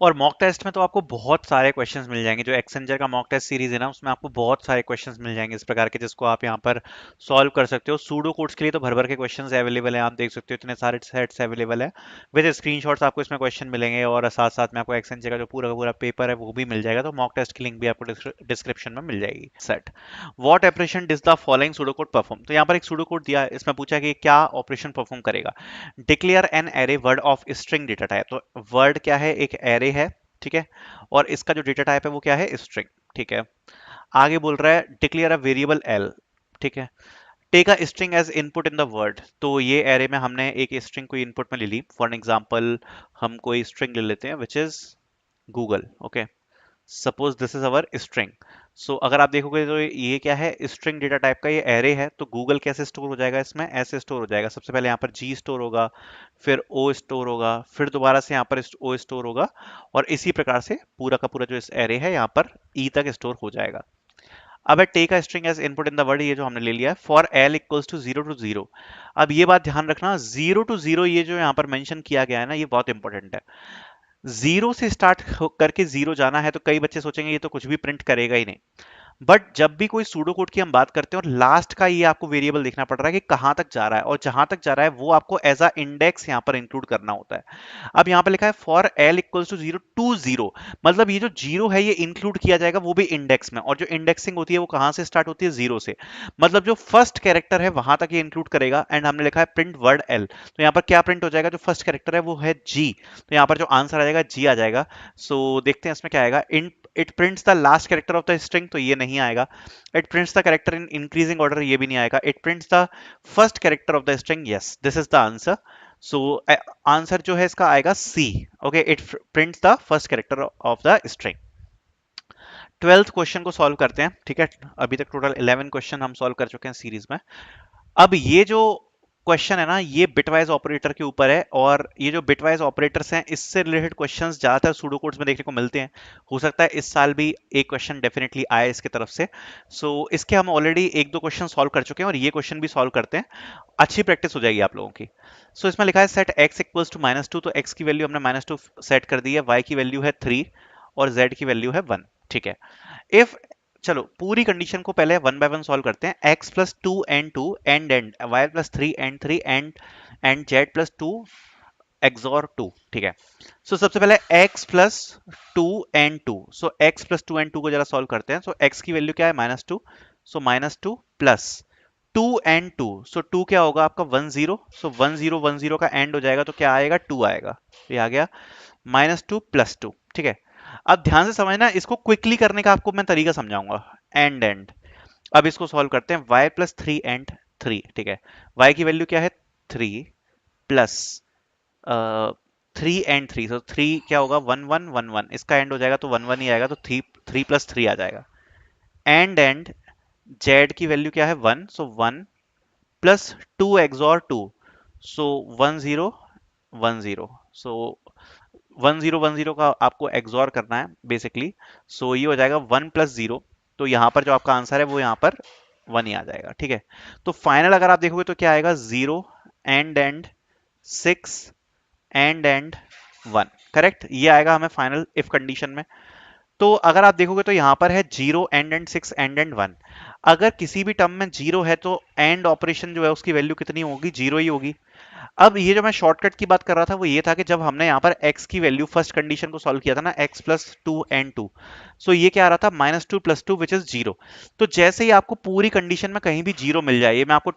और मॉक टेस्ट में तो आपको बहुत सारे क्वेश्चंस मिल जाएंगे। जो एक्सेंजर का मॉक टेस्ट सीरीज है ना, उसमें आपको बहुत सारे क्वेश्चंस मिल जाएंगे इस प्रकार के, जिसको आप यहाँ पर सॉल्व कर सकते हो। सूडो कोड्स के लिए तो भर भर के क्वेश्चंस अवेलेबल हैं, आप देख सकते हो इतने सारे सेट्स अवेलेबल है। विद स्क्रीनशॉट्स आपको इसमें क्वेश्चन मिलेंगे, और साथ साथ में आपको एक्सेंजर का जो पूरा का पूरा पेपर है वो भी मिल जाएगा। तो मॉक टेस्ट की लिंक भी आपको डिस्क्रिप्शन में मिल जाएगी। Set what operation does the following pseudo code perform, तो यहाँ पर एक सूडो कोड दिया है, इसमें पूछा कि क्या ऑपरेशन परफॉर्म करेगा। Declare an array word of string data type, तो वर्ड क्या है, एक एरे है, ठीक है, और इसका जो डेटा टाइप है वो क्या है, स्ट्रिंग, ठीक है। आगे बोल रहा है डिक्लेयर अ वेरिएबल एल, ठीक है। Take a string as input in the word, तो ये एरे में हमने एक स्ट्रिंग को इनपुट में ले ली। फॉर एग्जांपल हम कोई स्ट्रिंग ले लेते हैं which is Google, okay. Suppose this is our string. So अगर आप देखोगे तो ये क्या है, स्ट्रिंग डेटा टाइप का ये एरे है। तो गूगल कैसे स्टोर हो जाएगा, इसमें ऐसे स्टोर हो जाएगा। सबसे पहले यहाँ पर जी स्टोर होगा, फिर ओ स्टोर होगा, फिर दोबारा से यहाँ पर ओ स्टोर होगा, और इसी प्रकार से पूरा का पूरा जो इस एरे है यहाँ पर ई तक स्टोर हो जाएगा। अब है take a string as input in the word, ये जो हमने ले लिया है। For l equals to 0 to 0, अब ये बात ध्यान रखना, 0 टू 0 ये जो यहाँ पर मेंशन किया गया है ना, ये बहुत इंपॉर्टेंट है। जीरो से स्टार्ट करके जीरो जाना है, तो कई बच्चे सोचेंगे ये तो कुछ भी प्रिंट करेगा ही नहीं। बट जब भी कोई सूडो कोड की हम बात करते हैं और लास्ट का ये आपको वेरिएबल देखना पड़ रहा है कि कहां तक जा रहा है, और जहां तक जा रहा है वो आपको एज अ इंडेक्स यहां पर इंक्लूड करना होता है। अब यहां पर लिखा है for l equals to 0 to 0, मतलब ये जो जीरो है ये इंक्लूड किया जाएगा वो भी इंडेक्स में, और जो इंडेक्सिंग होती है वो कहां से स्टार्ट होती है, जीरो से। मतलब जो फर्स्ट कैरेक्टर है वहां तक ये इंक्लूड करेगा। एंड हमने लिखा है प्रिंट वर्ड एल, तो यहाँ पर क्या प्रिंट हो जाएगा, जो फर्स्ट कैरेक्टर है वो है जी, तो यहाँ पर जो आंसर आ जाएगा जी आ जाएगा। सो देखते हैं इसमें क्या आएगा। It prints the last character of the string, तो ये नहीं आएगा। It prints the character in increasing order, ये भी नहीं आएगा। It prints the first character of the string, yes this is the answer. So answer जो है इसका आएगा C, okay. It prints the first character of the string. Twelfth question को solve करते हैं, ठीक है। अभी तक टोटल 11 क्वेश्चन हम सॉल्व कर चुके हैं सीरीज में। अब ये जो क्वेश्चन है ना, ये बिटवाइज ऑपरेटर के ऊपर है, और ये जो बिटवाइज ऑपरेटर्स हैं इससे रिलेटेड क्वेश्चंस ज्यादातर सूडो कोड्स में देखने को मिलते हैं। हो सकता है इस साल भी एक क्वेश्चन डेफिनेटली आए इसके तरफ से। सो इसके हम ऑलरेडी एक दो क्वेश्चन सॉल्व कर चुके हैं, और ये क्वेश्चन भी सॉल्व करते हैं, अच्छी प्रैक्टिस हो जाएगी आप लोगों की। सो इसमें लिखा है सेट एक्स इक्वल्स टू -2, तो एक्स की वैल्यू हमने -2 सेट कर दी है, वाई की वैल्यू है 3, और जेड की वैल्यू है 1, ठीक है। इफ चलो पूरी कंडीशन को पहले वन बाय वन सॉल्व करते हैं। x plus two and two and and y plus three and z plus two xor two, ठीक है। सो सबसे पहले x plus two and two, so x plus two and two को जरा solve करते हैं। सो x की वैल्यू क्या है -2, so -2 plus two and two, so two क्या होगा आपका 10, सो 10 का एंड हो जाएगा तो क्या आएगा 2 आएगा, ये आ गया -2 प्लस 2, ठीक है। अब ध्यान से समझना, इसको क्विकली करने का आपको मैं तरीका समझाऊंगा। एंड अब इसको सॉल्व करते हैं। y plus three and three, ठीक है। y की वैल्यू क्या है 3 प्लस 3 एंड 3, तो 3 क्या होगा 1 1 1 1, इसका एंड हो जाएगा तो 1 1 ही आएगा, तो 3 प्लस 3 आ जाएगा। एंड z की वैल्यू क्या है 1, सो 1 प्लस 2 एक्सॉर 2, सो 1010, सो 1010 का आपको एक्सॉर करना है बेसिकली। सो ये हो जाएगा 1 प्लस 0, तो यहाँ पर जो आपका आंसर है वो यहाँ पर 1 ही आ जाएगा, ठीक है। तो फाइनल अगर आप देखोगे तो क्या आएगा, 0 एंड 6 एंड 1, करेक्ट, ये आएगा हमें फाइनल इफ कंडीशन में। तो अगर आप देखोगे तो यहाँ पर है 0 एंड 6 एंड 1। अगर किसी भी टर्म में 0 है तो एंड ऑपरेशन जो है उसकी वैल्यू कितनी होगी, 0 ही होगी। अब ये जो मैं शॉर्टकट की बात कर रहा था वो ये था कि जब हमने यहाँ पर x की वैल्यू फर्स्ट कंडीशन को सॉल्व किया था ना, x प्लस 2 एंड 2, सो ये क्या आ रहा था, -2 + 2 विच इज 0। तो जैसे ही आपको पूरी कंडीशन में कहीं भी 0 मिल जाए, ये मैं आपको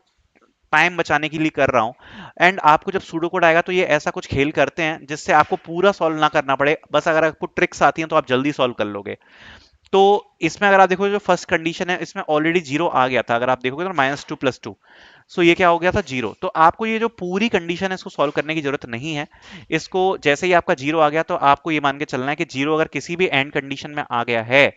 टाइम बचाने के लिए कर रहा हूं, एंड आपको जब सूडो कोड आएगा तो ये ऐसा कुछ खेल करते हैं जिससे आपको पूरा सॉल्व ना करना पड़े, बस अगर आपको ट्रिक्स आती हैं तो आप जल्दी सॉल्व कर लोगे। तो इसमें अगर आप देखोगे जो फर्स्ट कंडीशन है इसमें ऑलरेडी 0 आ गया था, अगर आप देखोगे तो -2 + 2, सो ये क्या हो गया था, 0। तो आपको ये जो पूरी कंडीशन है इसको सॉल्व करने की जरूरत नहीं है। इसको जैसे ही आपका 0 आ गया तो आपको ये मान के चलना है कि 0 अगर किसी भी एंड कंडीशन में आ गया है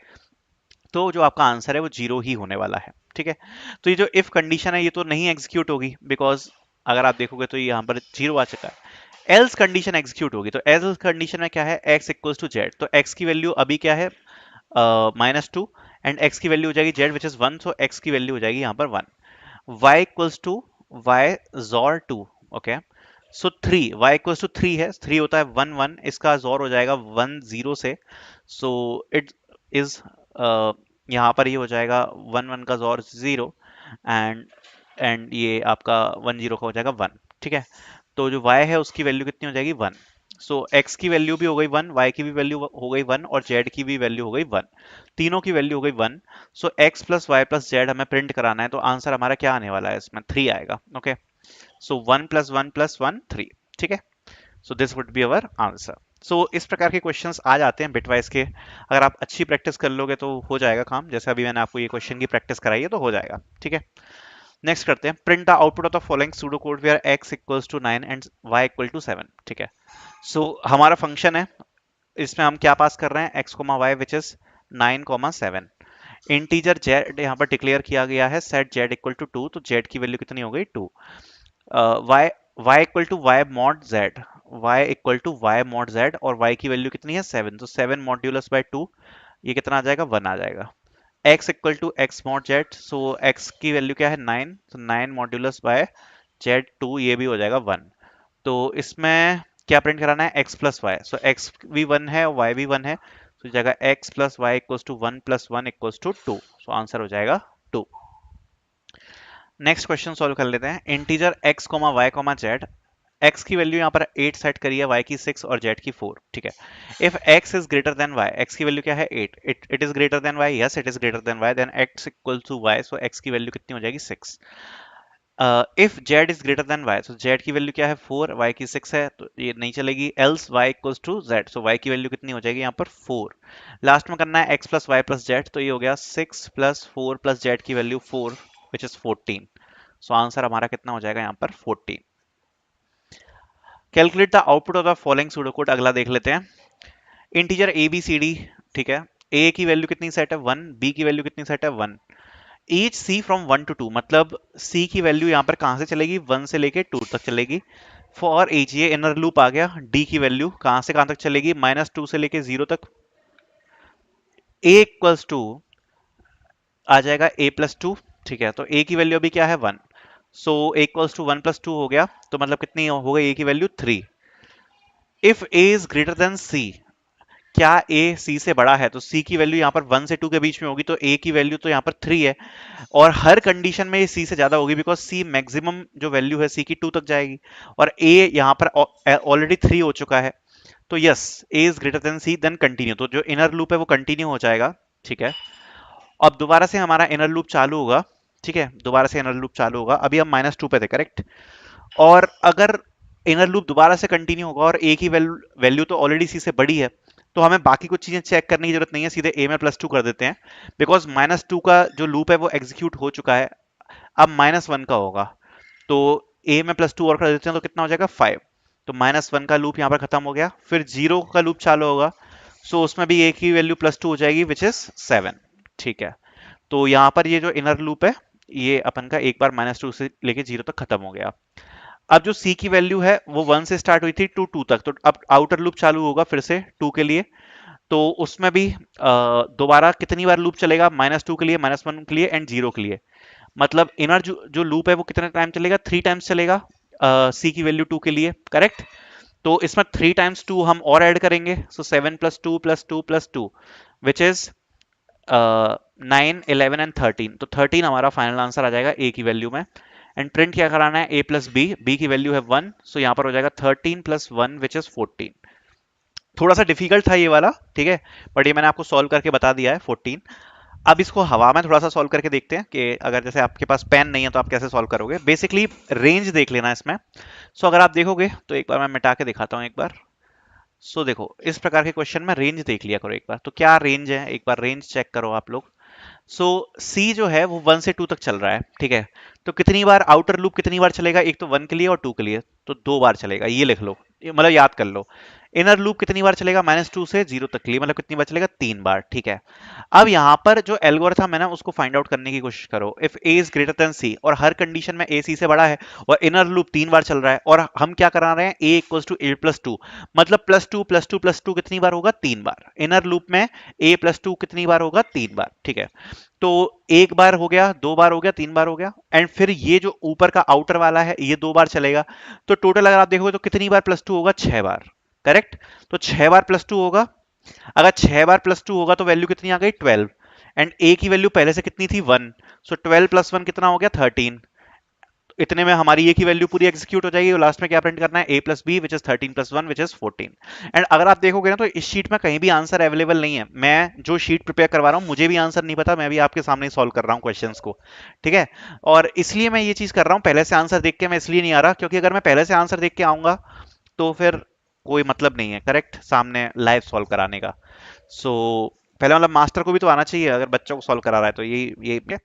तो जो आपका आंसर है वो 0 ही होने वाला है, ठीक है। तो ये जो इफ कंडीशन है ये तो नहीं एग्जीक्यूट होगी, बिकॉज अगर आप देखोगे तो ये यहाँ पर 0 आ चुका है। एल्स कंडीशन एग्जीक्यूट होगी, तो एल्स कंडीशन में क्या है, x इक्वल्स टू जेड, तो x की वैल्यू अभी क्या है, -2, एंड x की वैल्यू हो जाएगी z which is 1, so x की वैल्यू हो जाएगी यहाँ पर 1। y इक्वल्स टू y जोर 2, okay, so 3, y equals to 3 है, 3 होता है 1 1, इसका जोर हो जाएगा 1 0 से, सो इट इज यहाँ पर ये हो जाएगा 1 1 का जोर 0, एंड ये आपका 1 0 का हो जाएगा 1, ठीक है। तो जो y है उसकी वैल्यू कितनी हो जाएगी, 1। सो x की वैल्यू भी हो गई 1, y की भी वैल्यू हो गई 1, और z की भी वैल्यू हो गई 1, तीनों की वैल्यू हो गई 1। So x plus y plus z हमें प्रिंट कराना है, तो आंसर हमारा क्या आने वाला है, इसमें 3 आएगा, ओके। सो 1 + 1 + 1 3, ठीक है। So this would be our answer. So इस प्रकार के क्वेश्चंस आ जाते हैं बिटवाइज के, अगर आप अच्छी प्रैक्टिस कर लोगे तो हो जाएगा काम, जैसे अभी मैंने आपको ये क्वेश्चन की प्रैक्टिस कराई है तो हो जाएगा, ठीक है। नेक्स्ट करते हैं, print the output of the following pseudo code where x equals to 9 and y equal to 7, ठीक है। सो हमारा फंक्शन है, इसमें हम क्या पास कर रहे हैं, x, y which is 9, 7। Integer z यहाँ पर डिक्लेयर किया गया है, सेट z इक्वल टू 2, तो z की वैल्यू कितनी हो गई, 2। y equal to y mod z, y equal to y mod z, और y की वैल्यू कितनी है, 7, तो 7 मॉड्यूलस बाय 2, ये कितना आ जाएगा, 1 आ जाएगा। x equal to x mod z, so x की वैल्यू क्या है, 9, तो 9 मॉड्यूलस बाय z2, ये भी हो जाएगा 1। तो इसमें क्या प्रिंट कराना है, x प्लस वाई, सो x भी 1 है y भी 1 है, तो जगह x plus y equals to 1 + 1 equals to 2, so answer हो जाएगा 2। नेक्स्ट क्वेश्चन सॉल्व कर लेते हैं, integer x, y, z, x की वैल्यू यहाँ पर 8 सेट करी है, y की 6 और z की 4, ठीक है। If x is greater than y, x की वैल्यू क्या है, 8, it is greater than y, yes it is greater than y, then x equal to y, so x की वैल्यू कितनी हो जाएगी, 6। If z is greater than y, तो z की value क्या है, 4, y की 6 है, तो ये नहीं चलेगी, else y equals to z, so y की वैल्यू कितनी हो जाएगी यहाँ पर, 4। लास्ट में करना है x plus y plus z, तो ये हो गया 6 + 4 + z की value 4 which is 14, so answer हमारा कितना हो जाएगा यहाँ पर, 14। Calculate the output of the following pseudocode, अगला देख लेते हैं, integer A B C D, ठीक है। a की वैल्यू कितनी सेट है, 1, b की वैल्यू कितनी सेट है, 1, ईच c फ्रॉम 1 to 2, मतलब c की वैल्यू यहाँ पर कहाँ से चलेगी, 1 से लेके 2 तक चलेगी। फॉर each, ये इनर लूप आ गया, d की वैल्यू कहाँ से कहाँ तक चलेगी, -2 से लेके 0 तक। a इक्वल्स टू आ जाएगा a + 2, ठीक है। तो a की वैल्यू अभी क्या है, 1, सो a इक्वल्स टू 1 + 2 हो गया, तो मतलब कितनी हो गई a की value, 3। If a is greater than c, क्या a c से बड़ा है, तो c की वैल्यू यहाँ पर 1 से 2 के बीच में होगी, तो a की वैल्यू तो यहाँ पर 3 है, और हर कंडीशन में ये c से ज्यादा होगी, बिकॉज c मैक्सिमम जो वैल्यू है c की 2 तक जाएगी, और a यहाँ पर ऑलरेडी 3 हो चुका है, तो yes a is greater than c, then continue, तो जो इनर लूप है वो कंटिन्यू हो जाएगा, ठीक है। अब दोबारा से हमारा इनर लूप चालू होगा, ठीक है, दोबारा से इनर लूप चालू होगा, अभी हम -2 पे थे, करेक्ट, और अगर इनर लूप दोबारा से कंटिन्यू होगा और a की वैल्यू तो ऑलरेडी c से बड़ी है, तो हमें बाकी कुछ चीजें चेक करने की जरूरत नहीं है, सीधे a में +2 कर देते हैं, बिकॉज -2 का जो लूप है वो एग्जीक्यूट हो चुका है, अब -1 का होगा, तो a में +2 और कर देते हैं, तो कितना हो जाएगा, 5, तो -1 का लूप यहाँ पर खत्म हो गया, फिर 0 का लूप चालू होगा, सो उसमें भी a की वैल्यू +2 हो जाएगी विच इज 7, ठीक है। तो यहाँ पर ये जो इनर लूप है ये अपन का एक बार -2 से लेके 0 तक खत्म हो गया। अब जो c की वैल्यू है वो 1 से स्टार्ट हुई थी टू 2 तक, तो अब आउटर लूप चालू होगा फिर से 2 के लिए। तो उसमें भी दोबारा कितनी बार लूप चलेगा, -2 के लिए, -1 के लिए एंड 0 के लिए। मतलब इनर जो लूप है वो कितने टाइम चलेगा, 3 टाइम्स चलेगा c की वैल्यू 2 के लिए, करेक्ट। तो इसमें 3 टाइम्स 2 हम और ऐड करेंगे, सो 7 + 2 + 2 + 2 विच इज 9 11 एंड 13। तो 13 हमारा फाइनल आंसर आ जाएगा a की वैल्यू में। एंड प्रिंट क्या कराना है, a + b की वैल्यू है 1, सो यहाँ पर हो जाएगा 13 + 1 विच इज 14। थोड़ा सा डिफिकल्ट था ये वाला, ठीक है, बट ये मैंने आपको सॉल्व करके बता दिया है 14। अब इसको हवा में थोड़ा सा सॉल्व करके देखते हैं कि अगर जैसे आपके पास पेन नहीं है तो आप कैसे सॉल्व करोगे। बेसिकली रेंज देख लेना इसमें। सो अगर आप देखोगे तो एक बार मैं मिटा के दिखाता हूँ एक बार। सो देखो इस प्रकार के क्वेश्चन में रेंज देख लिया करो एक बार, तो क्या रेंज है एक बार रेंज चेक करो आप लोग। सो सी जो है वो 1 से 2 तक चल रहा है, ठीक है। तो कितनी बार आउटर लूप कितनी बार चलेगा, एक तो 1 के लिए और 2 के लिए, तो 2 बार चलेगा, ये लिख लो, मतलब याद कर लो। इनर लूप कितनी बार चलेगा, -2 से 0 तक के लिए, मतलब कितनी बार चलेगा, 3 बार, ठीक है। अब यहाँ पर जो एल्गोरिथम है ना उसको फाइंड आउट करने की कोशिश करो। If A is greater than C, और हर कंडीशन में ए सी से बड़ा है, और इनर लूप 3 बार चल रहा है, और हम क्या करा रहे हैं, A equals to A plus two, मतलब +2 +2 +2 कितनी बार होगा, 3 बार। इनर लूप में ए प्लस टू कितनी बार होगा, 3 बार, ठीक है। तो एक बार हो गया, 2 बार हो गया, 3 बार हो गया, एंड फिर ये जो ऊपर का आउटर वाला है ये 2 बार चलेगा। तो टोटल अगर आप देखोगे तो कितनी बार +2 होगा, 6 बार, करेक्ट। तो 6 बार +2 होगा। अगर 6 बार +2 होगा तो वैल्यू कितनी आ गई, 12। एंड ए की वैल्यू पहले से कितनी थी, 1। सो 12 + 1 कितना हो गया, 13। इतने में हमारी ए की वैल्यू पूरी एग्जीक्यूट हो जाएगी, और लास्ट में क्या प्रिंट करना है, a + b which is 13 + 1 which is 14। And अगर आप देखोगे ना तो इस शीट में कहीं भी आंसर अवेलेबल नहीं है। मैं जो शीट प्रिपेयर करवा रहा हूँ मुझे भी आंसर नहीं पता, मैं भी आपके सामने ही सॉल्व कर रहा हूँ क्वेश्चंस को, ठीक है। और इसलिए मैं ये चीज कर रहा हूँ, पहले से आंसर देख के मैं इसलिए नहीं आ रहा, क्योंकि अगर मैं पहले से आंसर देख के आऊंगा तो फिर कोई मतलब नहीं है, करेक्ट, सामने लाइव सॉल्व कराने का। सो पहले मतलब मास्टर को भी तो आना चाहिए, अगर बच्चों को सॉल्व करा रहा है तो ये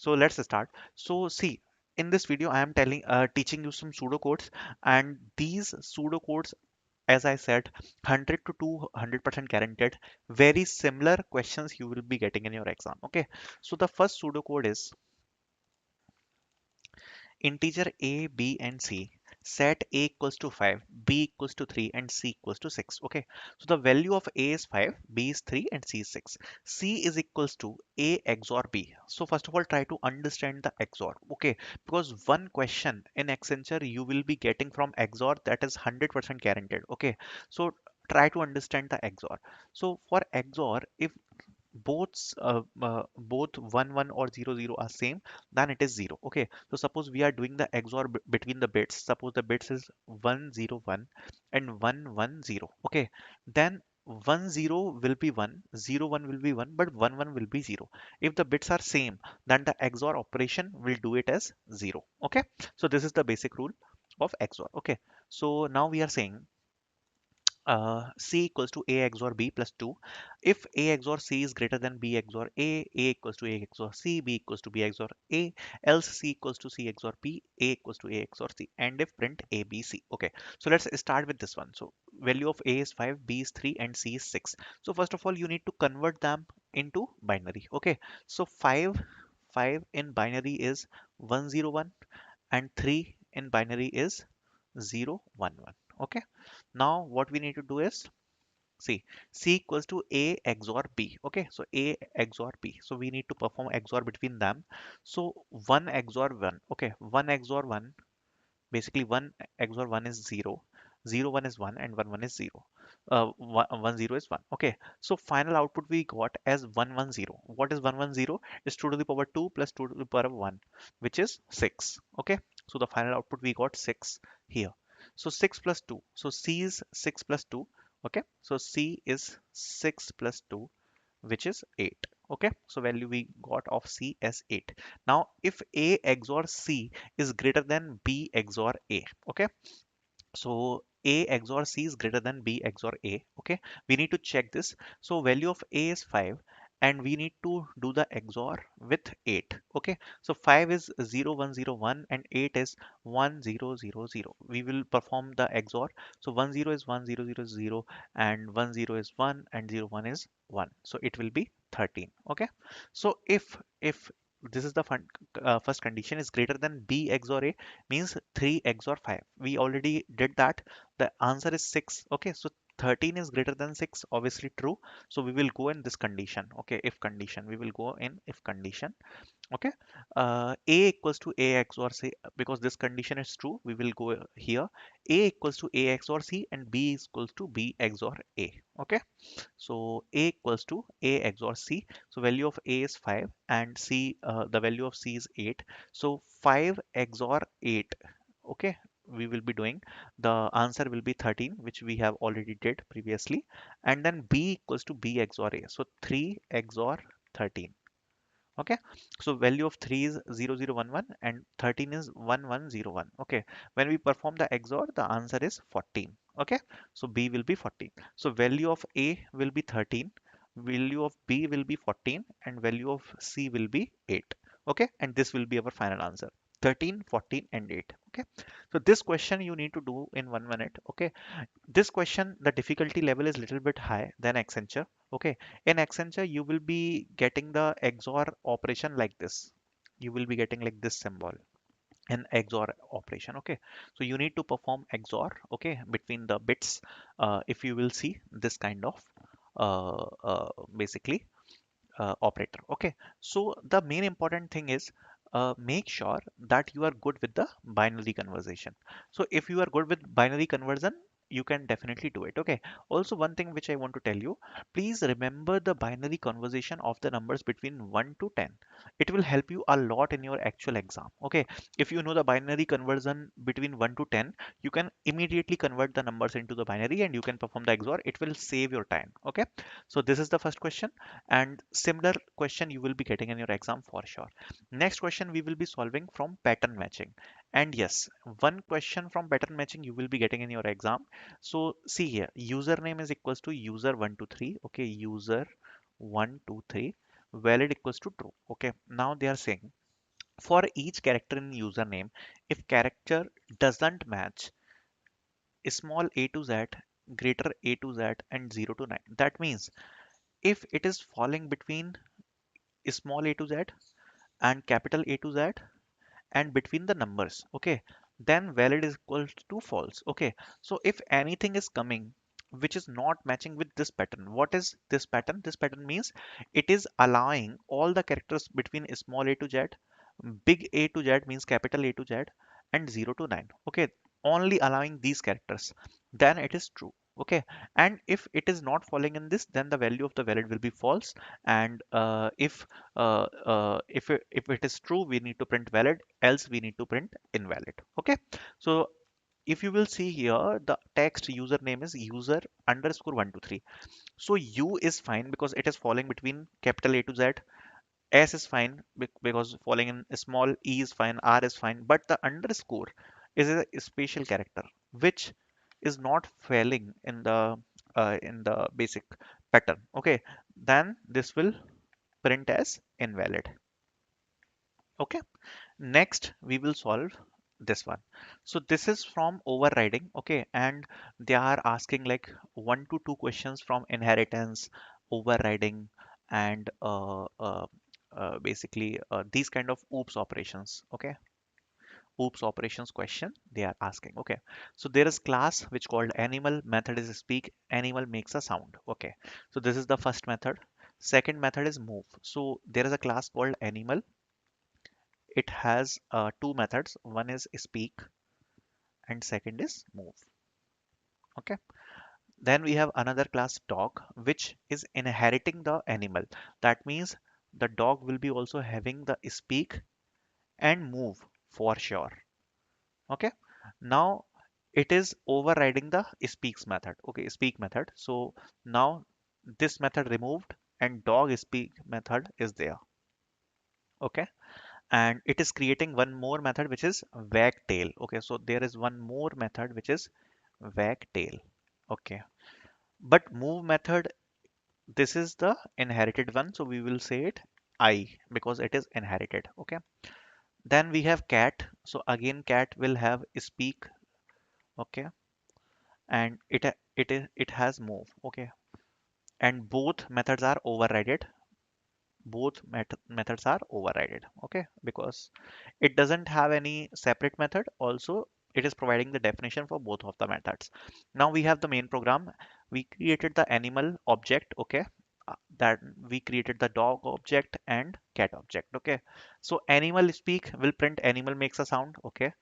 so let's start. So see, in this video I am teaching you some pseudocodes, and these pseudocodes, as I said, 100 to 200% guaranteed. Very similar questions you will be getting in your exam. Okay, so the first pseudocode is integer a, b, and c. Set a equals to 5, b equals to 3, and c equals to 6. Okay, so the value of a is 5, b is 3, and c is 6. C is equals to a XOR b. So first of all, try to understand the XOR. Okay, because one question in Accenture you will be getting from XOR, that is 100% guaranteed. Okay, so try to understand the XOR. So for XOR, if both 1 1 or 0 0 are same, then it is 0. Okay, so suppose we are doing the XOR between the bits. Suppose the bits is 1 0 1 and 1 1 0. Okay, then 1 0 will be 1, 0 1 will be 1, but 1 1 will be 0. If the bits are same, then the XOR operation will do it as 0. Okay, so this is the basic rule of XOR. Okay, so now we are saying C equals to A XOR B plus 2. If A XOR C is greater than B XOR A equals to A XOR C, B equals to B XOR A, else C equals to C XOR B, A equals to A XOR C, and if print A, B, C. Okay, so let's start with this one. So value of A is 5, B is 3, and C is 6. So first of all, you need to convert them into binary. Okay, so 5 in binary is 101, and 3 in binary is 011. Okay, now what we need to do is see, C equals to A XOR B. Okay, so A XOR B, so we need to perform XOR between them. So 1 XOR 1. Okay, 1 XOR 1, basically 1 XOR 1 is 0, 0 1 is 1, and 1 1 is 0. 1 0 is 1. Okay, so final output we got as 1 1 0. What is 1 1 0? Is 2 to the power 2 plus 2 to the power 1, which is 6. Okay, so the final output we got 6 here. So 6 plus 2, so C is 6 plus 2. Okay, so C is 6 plus 2, which is 8. Okay, so value we got of C as 8. Now if A XOR C is greater than B XOR A. Okay, so A XOR C is greater than B XOR A. Okay, we need to check this. So value of A is 5, and we need to do the XOR with 8. Okay, so 5 is 0 1 0 1, and 8 is 1 0 0 0. We will perform the XOR. So 1 0 is 1 0 0 0, and 1 0 is 1, and 0 1 is 1, so it will be 13. Okay, so if this is the first condition is greater than b XOR a means 3 XOR 5. We already did that. The answer is 6. Okay, so 13 is greater than 6, obviously true. So we will go in this condition. Okay, if condition, we will go in if condition. Okay, a equals to a XOR c, because this condition is true, we will go here. A equals to a XOR c and b is equals to b XOR a. Okay, so a equals to a XOR c. So value of a is 5 and c, the value of c is 8. So 5 XOR 8. Okay, we will be doing, the answer will be 13, which we have already did previously. And then b equals to b XOR a. So 3 XOR 13. Okay, so value of 3 is 0011 and 13 is 1101. Okay, when we perform the XOR, the answer is 14. Okay, so b will be 14. So value of a will be 13, value of b will be 14, and value of c will be 8. Okay, and this will be our final answer: 13, 14, and 8. Okay, so this question you need to do in 1 minute. Okay, this question, the difficulty level is little bit high than Accenture. Okay, in Accenture you will be getting the XOR operation like this. You will be getting like this symbol, an XOR operation. Okay, so you need to perform XOR, okay, between the bits. If you will see this kind of basically operator. Okay, so the main important thing is, make sure that you are good with the binary conversion. So if you are good with binary conversion, you can definitely do it. Okay, also one thing which I want to tell you, please remember the binary conversation of the numbers between 1 to 10. It will help you a lot in your actual exam. Okay, if you know the binary conversion between 1 to 10, you can immediately convert the numbers into the binary and you can perform the XOR. It will save your time. Okay, so this is the first question, and similar question you will be getting in your exam for sure. Next question we will be solving from pattern matching, and yes, one question from pattern matching you will be getting in your exam. So see here, username is equals to user123. Okay, user123, valid equals to true. Okay, now they are saying for each character in username, if character doesn't match small a to z, greater a to z, and 0 to 9, that means if it is falling between small a to z and capital A to Z and between the numbers, okay, then valid is equal to false. Okay, so if anything is coming which is not matching with this pattern, what is this pattern? This pattern means it is allowing all the characters between small a to z, big A to Z means capital A to Z, and 0 to 9. Okay, only allowing these characters, then it is true. Okay, and if it is not falling in this, then the value of the valid will be false. And if it is true, we need to print valid, else we need to print invalid. Okay, so if you will see here, the text username is user underscore 123. So u is fine because it is falling between capital A to Z. S is fine because falling in small e is fine, R is fine, but the underscore is a special character which is not falling in the basic pattern. Okay, then this will print as invalid. Okay, next we will solve this one. So this is from overriding. Okay, and they are asking like 1 to 2 questions from inheritance, overriding, and basically these kind of oops operations. Okay, oops operations question they are asking. Okay, so there is class which called animal, method is speak, animal makes a sound. Okay, so this is the first method. Second method is move. So there is a class called animal. It has two methods. One is speak and second is move. Okay, then we have another class dog, which is inheriting the animal. That means the dog will be also having the speak and move for sure. Okay, now it is overriding the speaks method. Okay, speak method. So now this method removed and dog speak method is there. Okay, and it is creating one more method which is wagtail. Okay, so there is one more method which is wagtail. Okay, but move method, this is the inherited one, so we will say it I because it is inherited. Okay, then we have cat. So again cat will have speak. Okay, and it has move. Okay, and both methods are overridden. both methods are overridden. Okay, because it doesn't have any separate method. Also, it is providing the definition for both of the methods. Now we have the main program. We created the animal object. Okay, that we created the dog object and cat object. Okay, so animal speak will print animal makes a sound. Okay,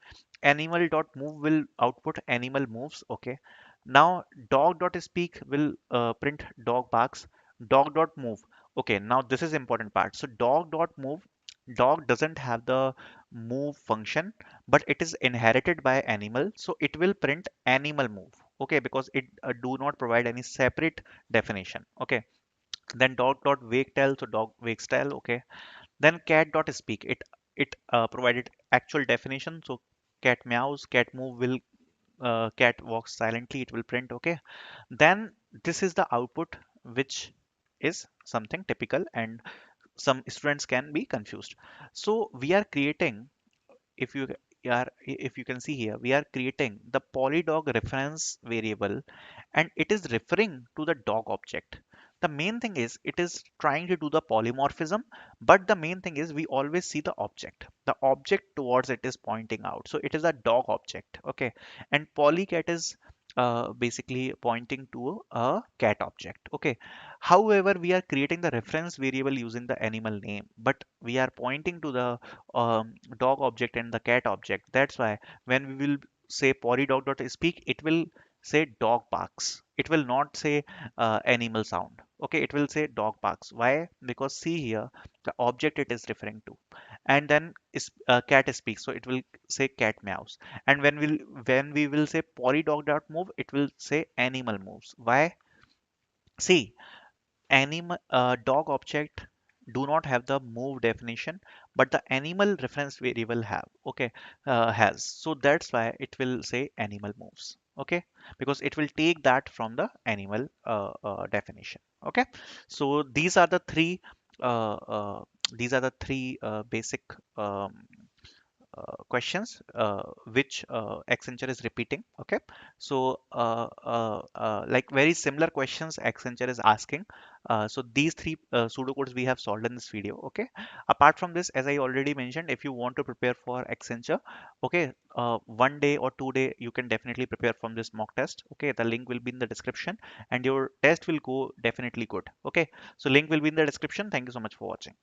animal dot move will output animal moves. Okay, now dog dot speak will print dog barks. Dog dot move. Okay, now this is important part. So dog dot move, dog doesn't have the move function, but it is inherited by animal, so it will print animal move. Okay, because it do not provide any separate definition. Okay, then dog dot wake tell, so dog wakes tell. Okay, then cat dot speak, it provided actual definition, so cat meows, cat move will cat walks silently, it will print. Okay, then this is the output, which is something typical, and some students can be confused. So we are creating, if you if you can see here, we are creating the polydog reference variable, and it is referring to the dog object. The main thing is it is trying to do the polymorphism, but the main thing is we always see the object towards it is pointing out, so it is a dog object. Okay, and polycat is basically pointing to a cat object. Okay, however, we are creating the reference variable using the animal name, but we are pointing to the dog object and the cat object. That's why when we will say polydog.speak, it will say dog barks. It will not say animal sound. Okay, it will say dog barks. Why? Because see here, the object it is referring to, and then is cat speaks, so it will say cat meows. And when we will say polydog.move, it will say animal moves. Why? See, animal dog object do not have the move definition, but the animal reference variable have. Okay, has, so that's why it will say animal moves. Okay, because it will take that from the animal definition. Okay, so uh, uh, these are the three basic um, questions which Accenture is repeating. Okay, so like very similar questions Accenture is asking. So these three pseudocodes we have solved in this video. Okay, apart from this, as I already mentioned, if you want to prepare for Accenture, okay, 1 day or 2 day you can definitely prepare from this mock test. Okay, the link will be in the description, and your test will go definitely good. Okay, so link will be in the description. Thank you so much for watching.